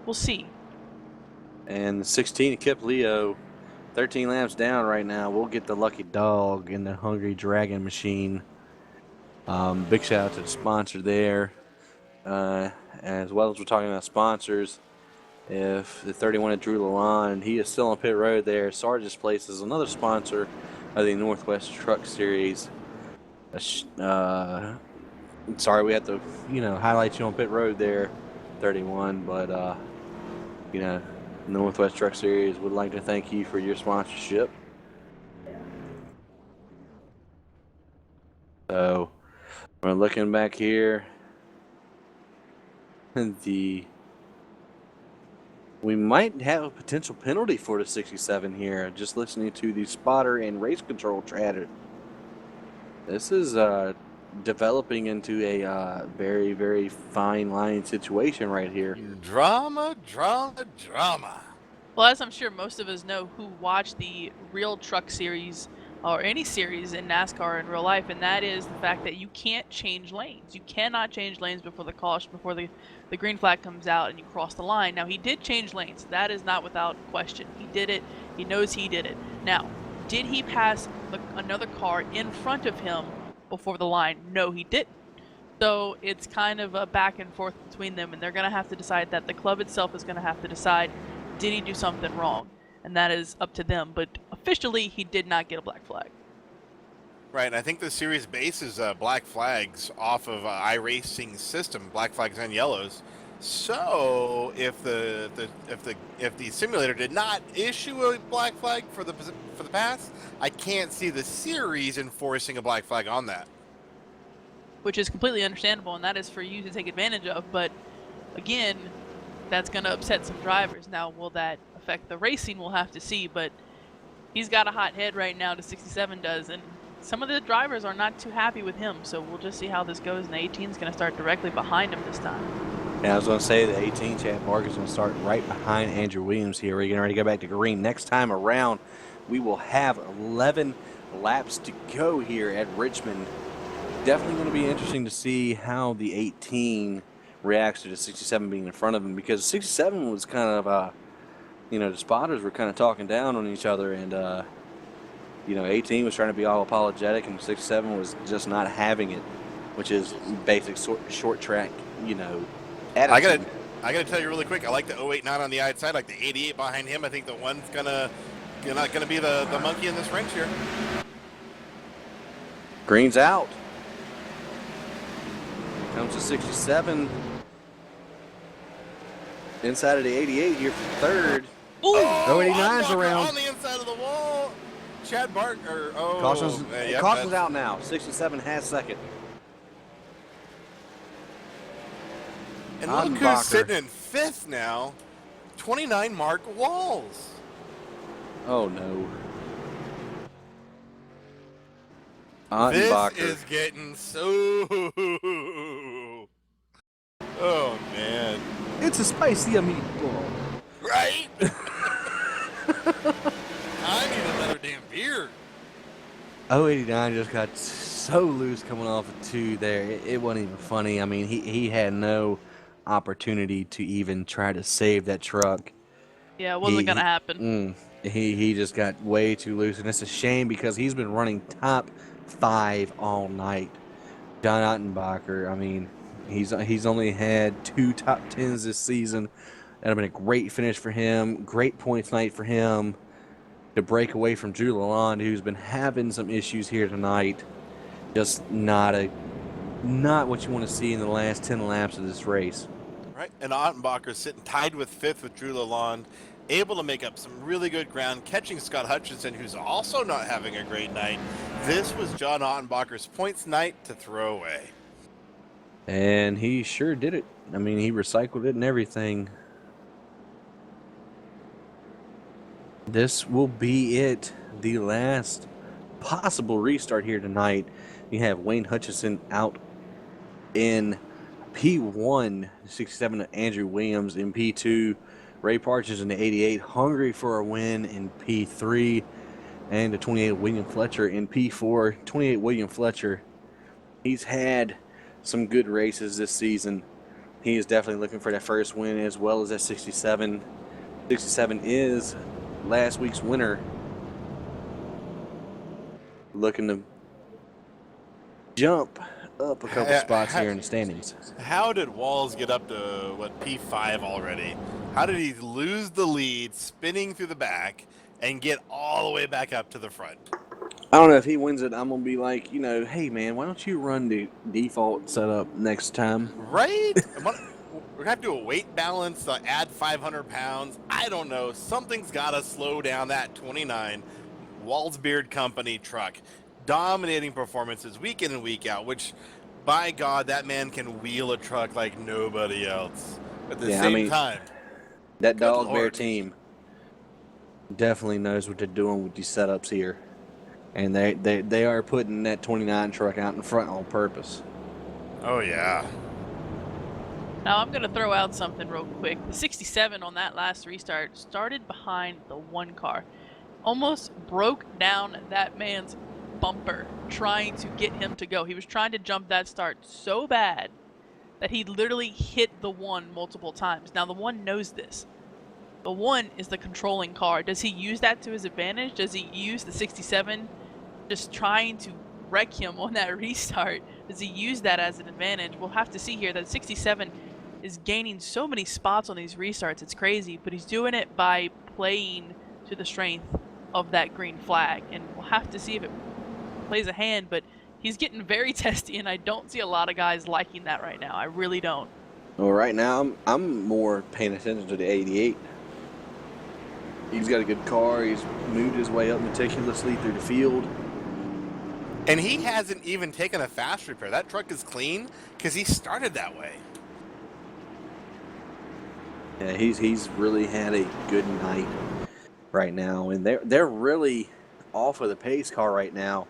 Speaker 1: we'll see.
Speaker 2: And 16 kept Leo 13 laps down right now. We'll get the lucky dog in the Hungry Dragon machine. Big shout out to the sponsor there. As well as we're talking about sponsors, if the 31 at Drew Lalonde, he is still on pit road there. Sargent's Place is another sponsor of the Northwest Truck Series. Sorry we had to, highlight you on pit road there, 31, but, the Northwest Truck Series would like to thank you for your sponsorship. So, we're looking back here. We might have a potential penalty for the 67 here. Just listening to the spotter and race control chatter. This is developing into a very, very fine line situation right here.
Speaker 3: Drama, drama, drama.
Speaker 1: Well, as I'm sure most of us know who watch the real truck series or any series in NASCAR in real life, and that is the fact that you can't change lanes. You cannot change lanes before the caution, before the green flag comes out and you cross the line. Now, he did change lanes. That is not without question. He did it. He knows he did it. Now, did he pass another car in front of him before the line? No, he didn't. So it's kind of a back and forth between them, and they're going to have to decide that. The club itself is going to have to decide, did he do something wrong? And that is up to them. But officially, he did not get a black flag.
Speaker 3: Right, and I think the series bases black flags off of iRacing's system, black flags and yellows. So if the simulator did not issue a black flag for the pass, I can't see the series enforcing a black flag on that.
Speaker 1: Which is completely understandable, and that is for you to take advantage of. But again, that's going to upset some drivers. Now, will that affect the racing? We'll have to see. But he's got a hot head right now, the 67 does, and some of the drivers are not too happy with him. So we'll just see how this goes, and the 18 is going to start directly behind him this time.
Speaker 2: Yeah, I was going to say the 18 Chad Mark is going to start right behind Andrew Williams here. We're getting ready to go back to green. Next time around, we will have 11 laps to go here at Richmond. Definitely going to be interesting to see how the 18 reacts to the 67 being in front of him, because 67 was kind of, the spotters were kind of talking down on each other, and 18 was trying to be all apologetic, and 67 was just not having it, which is basic short track, attitude.
Speaker 3: I gotta tell you really quick. I like the 089 on the outside, like the 88 behind him. I think the one's gonna be the monkey in this wrench here.
Speaker 2: Green's out. Comes to 67. Inside of the 88 here for third.
Speaker 1: Ooh.
Speaker 2: 089's around.
Speaker 3: On the inside of the wall. Chad Barker.
Speaker 2: Caution's out now. 67 has second.
Speaker 3: And look who's sitting in fifth now. 29 Mark Walz.
Speaker 2: Oh no.
Speaker 3: This is getting so... Oh, man.
Speaker 2: It's a spicy meatball.
Speaker 3: Right? I need another damn beer.
Speaker 2: 089 just got so loose coming off of 2 there. It wasn't even funny. I mean, he had no opportunity to even try to save that truck.
Speaker 1: Yeah, it wasn't going to happen.
Speaker 2: He just got way too loose, and it's a shame because he's been running top 5 all night. John Ottenbacher, I mean, he's only had 2 top 10s this season. That would have been a great finish for him. Great points night for him to break away from Drew Lalonde, who's been having some issues here tonight. Just not what you want to see in the last 10 laps of this race.
Speaker 3: Right, and Ottenbacher sitting tied with fifth with Drew Lalonde, able to make up some really good ground, catching Scott Hutchinson, who's also not having a great night. This was John Ottenbacher's points night to throw away.
Speaker 2: And he sure did it. I mean, he recycled it and everything. This will be it. The last possible restart here tonight. You have Wayne Hutchinson out in P1, 67 to Andrew Williams in P2. Ray Partridge in the 88, hungry for a win in P3. And the 28 William Fletcher in P4. 28 William Fletcher, he's had some good races this season. He is definitely looking for that first win as well as that 67. 67 is last week's winner. Looking to jump up a couple spots here in the standings.
Speaker 3: How did Walz get up to, what, P5 already? How did he lose the lead, spinning through the back, and get all the way back up to the front?
Speaker 2: I don't know if he wins it. I'm going to be like, you know, hey, man, why don't you run the default setup next time?
Speaker 3: Right? We're going to have to do a weight balance, add 500 pounds. I don't know. Something's got to slow down that 29 Walz Beard Company truck. Dominating performances week in and week out, which, by God, that man can wheel a truck like nobody else. At the same time,
Speaker 2: that Dog Bear team definitely knows what they're doing with these setups here. And they are putting that 29 truck out in front on purpose.
Speaker 3: Oh, yeah.
Speaker 1: Now I'm going to throw out something real quick. The 67 on that last restart started behind the one car. Almost broke down that man's bumper trying to get him to go. He was trying to jump that start so bad that he literally hit the one multiple times. Now the one knows this. The one is the controlling car. Does he use that to his advantage? Does he use the 67 just trying to wreck him on that restart? Does he use that as an advantage? We'll have to see here. That 67 is gaining so many spots on these restarts. It's crazy, but he's doing it by playing to the strength of that green flag, and we'll have to see if it plays a hand, but he's getting very testy, and I don't see a lot of guys liking that right now. I really don't.
Speaker 2: Well, right now, I'm more paying attention to the 88. He's got a good car. He's moved his way up meticulously through the field.
Speaker 3: And he hasn't even taken a fast repair. That truck is clean because he started that way.
Speaker 2: Yeah, he's really had a good night right now, and they're really off of the pace car right now.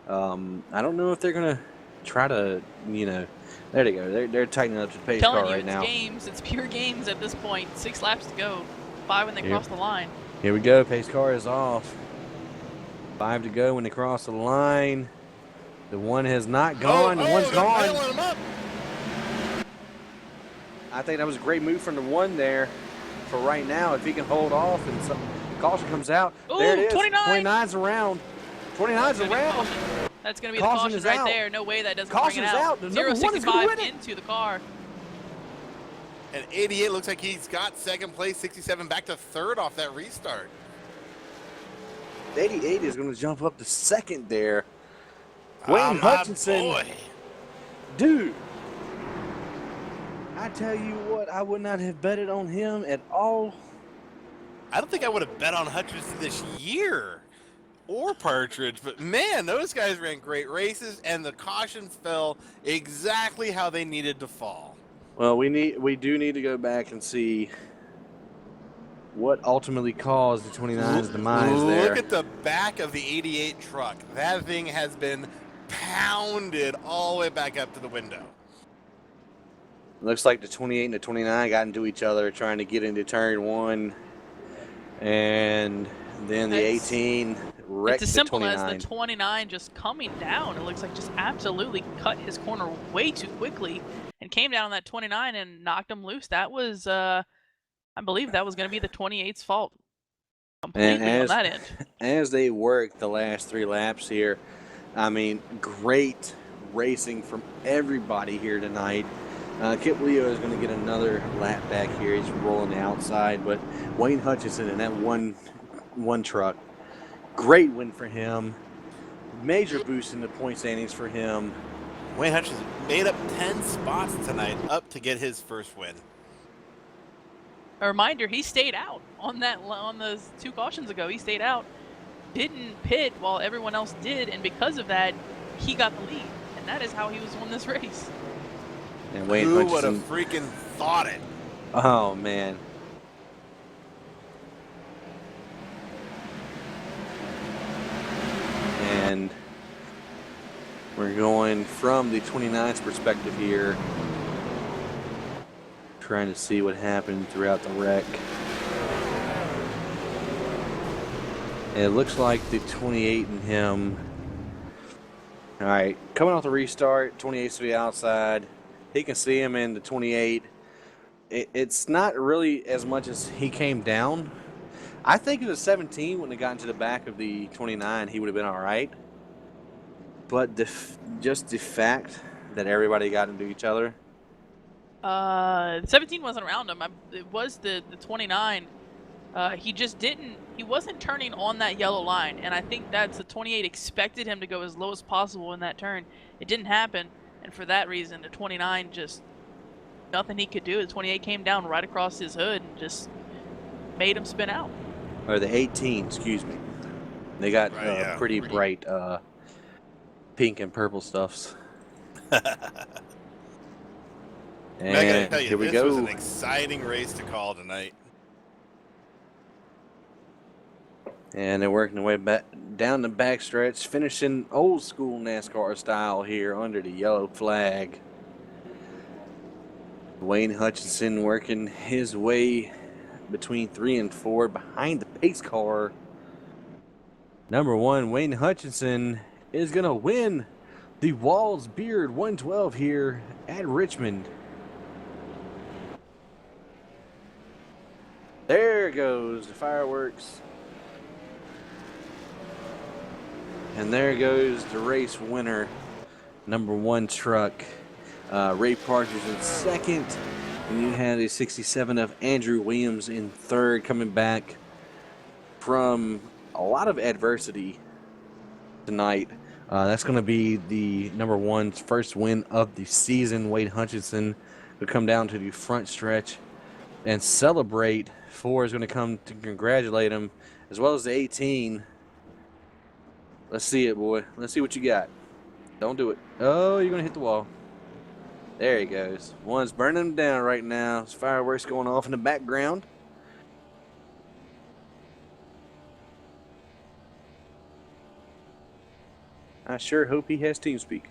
Speaker 2: I don't know if they're gonna try to, you know, there they go. They're tightening up to the pace car right now.
Speaker 1: It's games. It's pure games at this point. 6 laps to go. 5 when they cross the line.
Speaker 2: Here we go. Pace car is off. 5 to go when they cross the line. The one has not gone. The one's gone. I think that was a great move from the one there for right now. If he can hold off and some caution comes out.
Speaker 1: Ooh,
Speaker 2: there it is.
Speaker 1: 29.
Speaker 2: 29's around. 29's around.
Speaker 1: That's going to be the caution right there. No way that doesn't bring it out.
Speaker 2: The
Speaker 1: 065 into the car.
Speaker 3: And 88 looks like he's got second place. 67 back to third off that restart.
Speaker 2: 88 is going to jump up to second there. Wayne Hutchinson. Dude. I tell you what, I would not have betted on him at all.
Speaker 3: I don't think I would have bet on Hutchinson this year or Partridge, but man, those guys ran great races, and the cautions fell exactly how they needed to fall.
Speaker 2: Well, we do need to go back and see what ultimately caused the 29's demise there.
Speaker 3: Look at the back of the 88 truck. That thing has been pounded all the way back up to the window.
Speaker 2: Looks like the 28 and the 29 got into each other trying to get into turn one. And then the 18 wrecked the 29. It's as simple as
Speaker 1: the 29 just coming down. It looks like just absolutely cut his corner way too quickly and came down on that 29 and knocked him loose. That was, I believe that was going to be the 28's fault completely on that end.
Speaker 2: As they worked the last 3 laps here, I mean, great racing from everybody here tonight. Kip Leo is going to get another lap back here. He's rolling the outside, but Wayne Hutchinson in that one truck, great win for him. Major boost in the point standings for him.
Speaker 3: Wayne Hutchinson made up 10 spots tonight up to get his first win.
Speaker 1: A reminder, he stayed out on those 2 cautions ago. He stayed out, didn't pit while everyone else did, and because of that, he got the lead. And that is how he was won this race.
Speaker 2: And Wayne
Speaker 3: Who would have
Speaker 2: Hutchinson.
Speaker 3: freaking thought it?
Speaker 2: Oh man. And we're going from the 29th perspective here, trying to see what happened throughout the wreck. And it looks like the 28 and him. All right, coming off the restart, 28's to the outside. He can see him in the 28. It's not really as much as he came down. I think if the 17 wouldn't have gotten to the back of the 29, he would have been all right. But just the fact that everybody got into each other.
Speaker 1: 17 wasn't around him. It was the 29. He wasn't turning on that yellow line, and I think that's the 28 expected him to go as low as possible in that turn. It didn't happen, and for that reason, the 29 just, nothing he could do. The 28 came down right across his hood and just made him spin out.
Speaker 2: Or the 18, excuse me. They got pretty bright pink and purple stuffs. And
Speaker 3: I gotta tell you,
Speaker 2: here we
Speaker 3: this
Speaker 2: go.
Speaker 3: was an exciting race to call tonight.
Speaker 2: And they're working their way back down the backstretch, finishing old school NASCAR style here under the yellow flag. Wayne Hutchinson working his way between 3 and 4 behind the pace car. Number 1, Wayne Hutchinson is going to win the Walz Beard 112 here at Richmond. There goes the fireworks. And there goes the race winner, number 1 truck. Ray Partridge in second. And you had a 67 of Andrew Williams in third, coming back from a lot of adversity tonight. That's going to be the number 1's first win of the season. Wade Hutchinson will come down to the front stretch and celebrate. 4 is going to come to congratulate him, as well as the 18. Let's see it, boy. Let's see what you got. Don't do it. Oh, you're going to hit the wall. There he goes. One's burning him down right now. There's fireworks going off in the background. I sure hope he has TeamSpeak.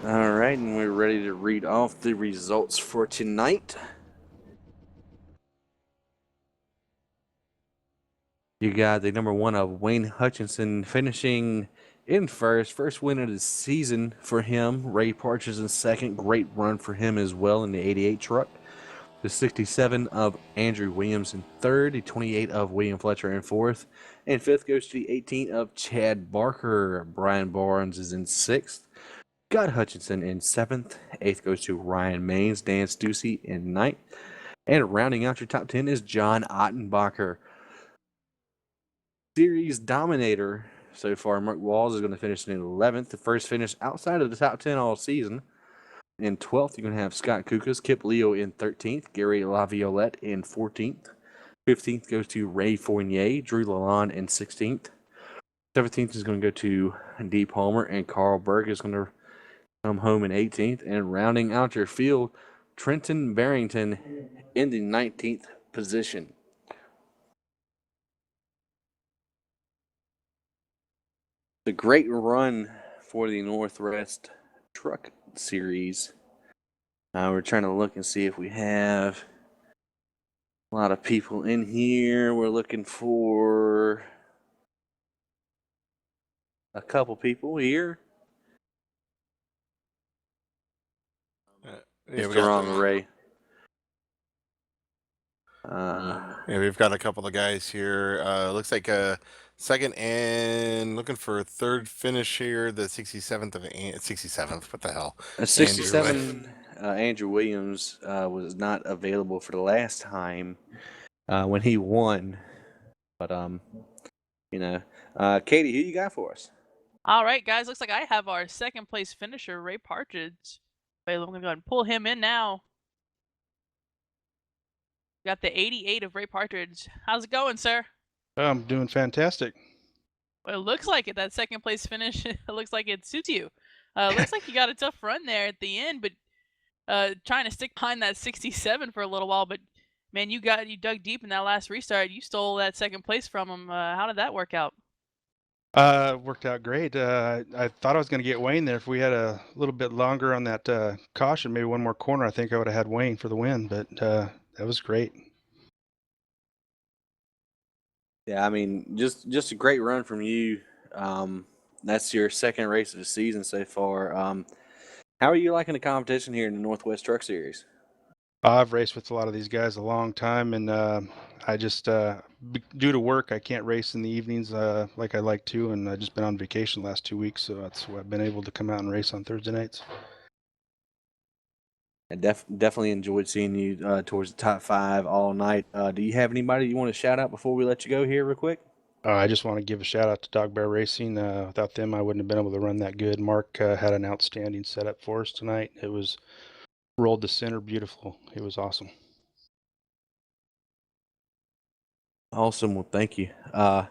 Speaker 2: All right, and we're ready to read off the results for tonight. You got the number 1 of Wayne Hutchinson finishing in first win of the season for him. Ray Partridge in second, great run for him as well in the 88 truck. The 67 of Andrew Williams in third, the 28 of William Fletcher in fourth, and fifth goes to the 18 of Chad Barker. Brian Barnes is in sixth. Scott Hutchinson in seventh. Eighth goes to Ryan Maines. Dan Stussy in ninth. And rounding out your top 10 is John Ottenbacher. Series dominator so far, Mark Walz is going to finish in 11th. The first finish outside of the top 10 all season. In 12th, you're going to have Scott Kukas, Kip Leo in 13th, Gary Laviolette in 14th. 15th goes to Ray Fournier, Drew Lalonde in 16th. 17th is going to go to Dee Palmer, and Carl Berg is going to come home in 18th. And rounding out your field, Trenton Barrington in the 19th position. The great run for the Northwest Truck Series. We're trying to look and see if we have a lot of people in here. We're looking for a couple people here. It's the wrong array.
Speaker 3: Yeah, we've got a couple of guys here. Looks like a second and looking for a third finish here. The 67th of 67th. What the hell?
Speaker 2: 67. Andrew Williams was not available for the last time. when he won. But Katie, who you got for us?
Speaker 1: All right, guys. Looks like I have our second place finisher, Ray Partridge. Wait, I'm gonna go ahead and pull him in now. Got the 88 of Ray Partridge. How's it going, sir?
Speaker 4: I'm doing fantastic.
Speaker 1: Well, it looks like it. That second place finish, it looks like it suits you. Looks like you got a tough run there at the end, but trying to stick behind that 67 for a little while. But man, you dug deep in that last restart. You stole that second place from him. How did that work out?
Speaker 4: Worked out great. I thought I was going to get Wayne there. If we had a little bit longer on that caution, maybe one more corner, I think I would have had Wayne for the win. But that was great.
Speaker 2: Yeah, I mean, just a great run from you. That's your second race of the season so far. How are you liking the competition here in the Northwest Truck Series?
Speaker 4: I've raced with a lot of these guys a long time, and I just, due to work, I can't race in the evenings like I like to, and I've just been on vacation the last 2 weeks, so that's why I've been able to come out and race on Thursday nights.
Speaker 2: I definitely enjoyed seeing you towards the top 5 all night. Do you have anybody you want to shout out before we let you go here real quick?
Speaker 4: I just want to give a shout out to Dog Bear Racing. Without them, I wouldn't have been able to run that good. Mark had an outstanding setup for us tonight. It was rolled to center beautiful. It was awesome.
Speaker 2: Awesome. Well, thank you. That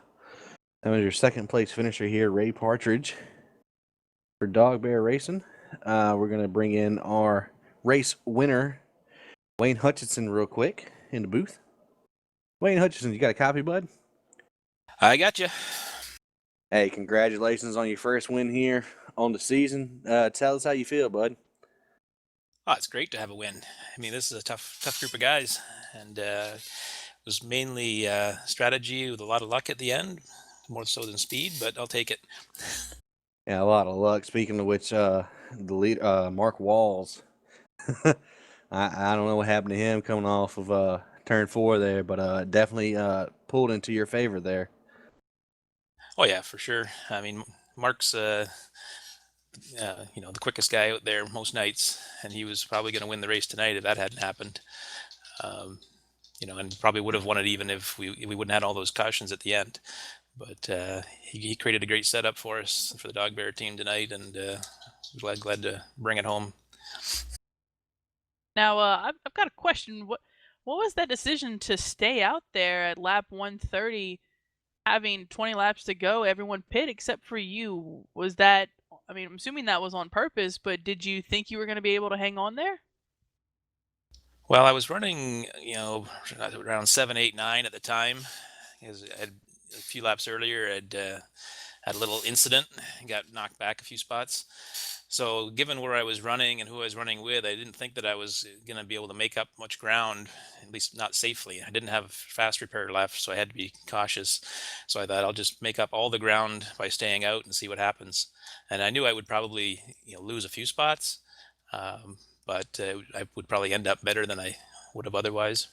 Speaker 2: was your second place finisher here, Ray Partridge, for Dog Bear Racing. We're going to bring in our race winner, Wayne Hutchinson, real quick in the booth. Wayne Hutchinson, you got a copy, bud?
Speaker 5: I got you.
Speaker 2: Hey, congratulations on your first win here on the season. Tell us how you feel, bud.
Speaker 5: Oh, it's great to have a win. I mean, this is a tough group of guys, and it was mainly strategy with a lot of luck at the end, more so than speed, but I'll take it.
Speaker 2: Yeah, a lot of luck. Speaking of which, the lead, Mark Walz. I don't know what happened to him coming off of turn 4 there, but definitely pulled into your favor there.
Speaker 5: Oh yeah, for sure. I mean, Mark's the quickest guy out there most nights, and he was probably going to win the race tonight if that hadn't happened. And probably would have won it even if we wouldn't have had all those cautions at the end. But he created a great setup for us for the Dog Bear team tonight, and glad to bring it home.
Speaker 1: Now, I've got a question. What was that decision to stay out there at lap 130, having 20 laps to go, everyone pit except for you? Was that, I mean, I'm assuming that was on purpose, but did you think you were going to be able to hang on there?
Speaker 5: Well, I was running, around 7, 8, 9 at the time. Because a few laps earlier, I'd had a little incident and got knocked back a few spots. So given where I was running and who I was running with, I didn't think that I was going to be able to make up much ground, at least not safely. I didn't have fast repair left, so I had to be cautious. So I thought I'll just make up all the ground by staying out and see what happens. And I knew I would probably lose a few spots, but I would probably end up better than I would have otherwise.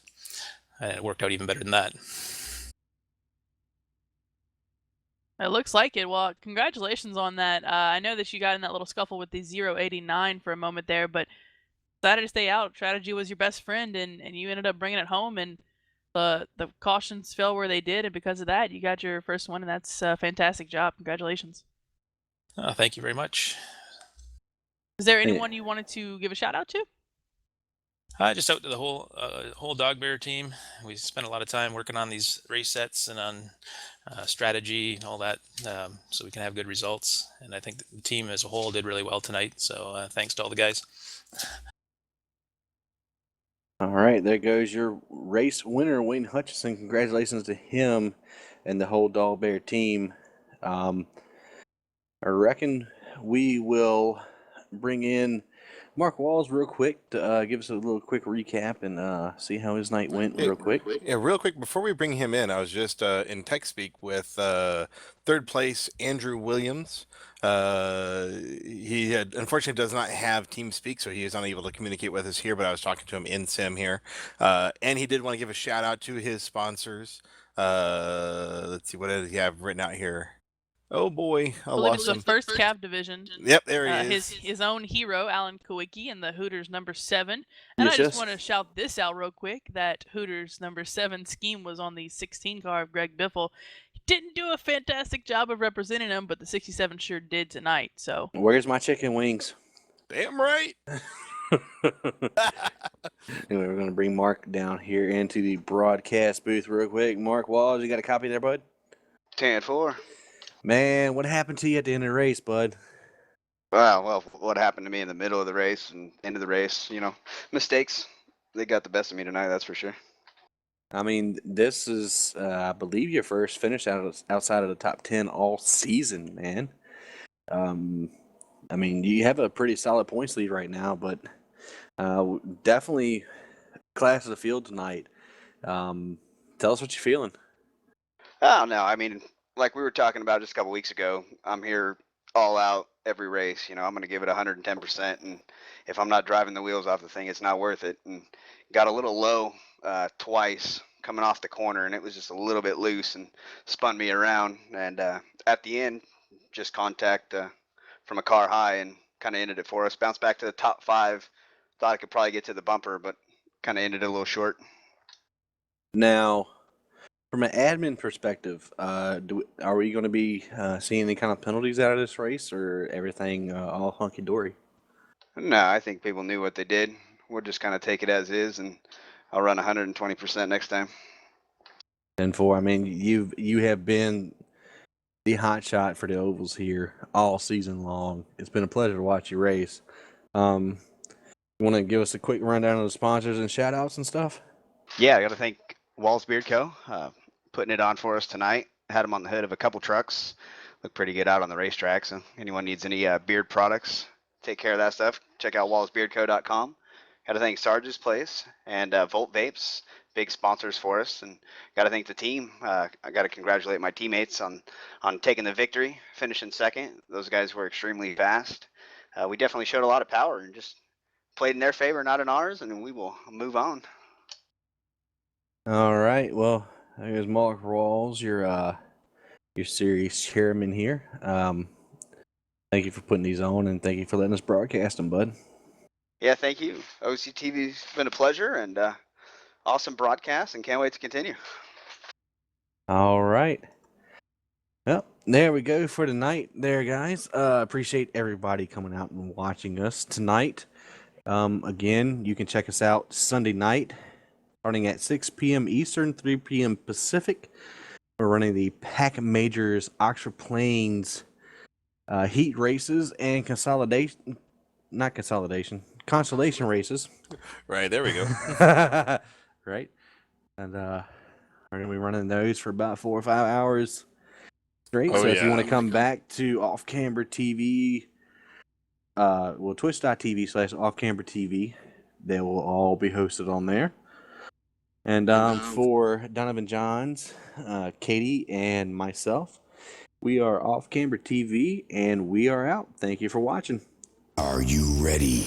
Speaker 5: And it worked out even better than that.
Speaker 1: It looks like it. Well, congratulations on that. I know that you got in that little scuffle with the 089 for a moment there, but decided to stay out. Strategy was your best friend, and you ended up bringing it home, and the cautions fell where they did, and because of that, you got your first one, and that's a fantastic job. Congratulations.
Speaker 5: Thank you very much.
Speaker 1: Is there anyone you wanted to give a shout out to?
Speaker 5: Just out to the whole Dog Bear team. We spent a lot of time working on these race sets and on strategy and all that, so we can have good results. And I think the team as a whole did really well tonight. So thanks to all the guys.
Speaker 2: All right, there goes your race winner, Wayne Hutchinson. Congratulations to him and the whole Dog Bear team. I reckon we will bring in Mark Walz real quick to give us a little quick recap and see how his night went real quick.
Speaker 3: Yeah, real quick, before we bring him in, I was just in tech speak with third place Andrew Williams. He unfortunately does not have team speak, so he is unable to communicate with us here, but I was talking to him in sim here. And he did want to give a shout out to his sponsors. Let's see, what did he have written out here? Oh boy, I
Speaker 1: I believe
Speaker 3: lost
Speaker 1: it's the
Speaker 3: him.
Speaker 1: first Cav division.
Speaker 3: Yep, there he is.
Speaker 1: His own hero, Alan Kowicki, in the Hooters number 7. And
Speaker 2: Yes,
Speaker 1: I just
Speaker 2: yes.
Speaker 1: want to shout this out real quick, that Hooters number 7 scheme was on the 16 car of Greg Biffle. He didn't do a fantastic job of representing him, but the 67 sure did tonight. So
Speaker 2: Where's my chicken wings?
Speaker 3: Damn right.
Speaker 2: Anyway, we're going to bring Mark down here into the broadcast booth real quick. Mark Walz, you got a copy there, bud?
Speaker 6: 10-4.
Speaker 2: Man, what happened to you at the end of the race, bud?
Speaker 6: Well, what happened to me in the middle of the race and end of the race, mistakes. They got the best of me tonight, that's for sure.
Speaker 2: I mean, this is, I believe, your first finish outside of the top 10 all season, man. I mean, you have a pretty solid points lead right now, but definitely class of the field tonight. Tell us what you're feeling.
Speaker 6: Oh, no, I mean, like we were talking about just a couple weeks ago, I'm here all out every race. I'm going to give it 110%, and if I'm not driving the wheels off the thing, it's not worth it. And got a little low twice coming off the corner, and it was just a little bit loose and spun me around. And at the end, just contact from a car high and kind of ended it for us. Bounced back to the top 5. Thought I could probably get to the bumper, but kind of ended it a little short.
Speaker 2: Now, from an admin perspective, are we going to be seeing any kind of penalties out of this race, or everything all hunky-dory?
Speaker 6: No, I think people knew what they did. We'll just kind of take it as is, and I'll run 120% next time.
Speaker 2: And I mean, you have been the hot shot for the ovals here all season long. It's been a pleasure to watch you race. You want to give us a quick rundown of the sponsors and shout outs and stuff?
Speaker 6: Yeah, I got to thank Walz Beard Co. Putting it on for us tonight. Had them on the hood of a couple trucks. Look pretty good out on the racetrack. So anyone needs any beard products, take care of that stuff. Check out walzbeardco.com. Got to thank Sarge's Place and Volt Vapes, big sponsors for us. And got to thank the team. I got to congratulate my teammates on taking the victory, finishing second. Those guys were extremely fast. We definitely showed a lot of power and just played in their favor, not in ours, and we will move on.
Speaker 2: All right. Well, there's Mark Rawls, your series chairman here. Thank you for putting these on, and thank you for letting us broadcast them, bud.
Speaker 6: Yeah, thank you. OCTV's been a pleasure and awesome broadcast, and can't wait to continue.
Speaker 2: All right. Well, there we go for tonight there, guys. Appreciate everybody coming out and watching us tonight. Again, you can check us out Sunday night, starting at 6 p.m. Eastern, 3 p.m. Pacific. We're running the Pack Majors Oxford Plains heat races and consolation races.
Speaker 3: Right, there we go.
Speaker 2: Right. And we're going to be running those for about 4 or 5 hours straight.
Speaker 3: Oh,
Speaker 2: So if you
Speaker 3: yeah.
Speaker 2: want to come back to Off Camber TV, twitch.tv/offcamber TV, they will all be hosted on there. And for Donovan Johns, Katie, and myself, we are Off Camber TV, and we are out. Thank you for watching.
Speaker 7: Are you ready?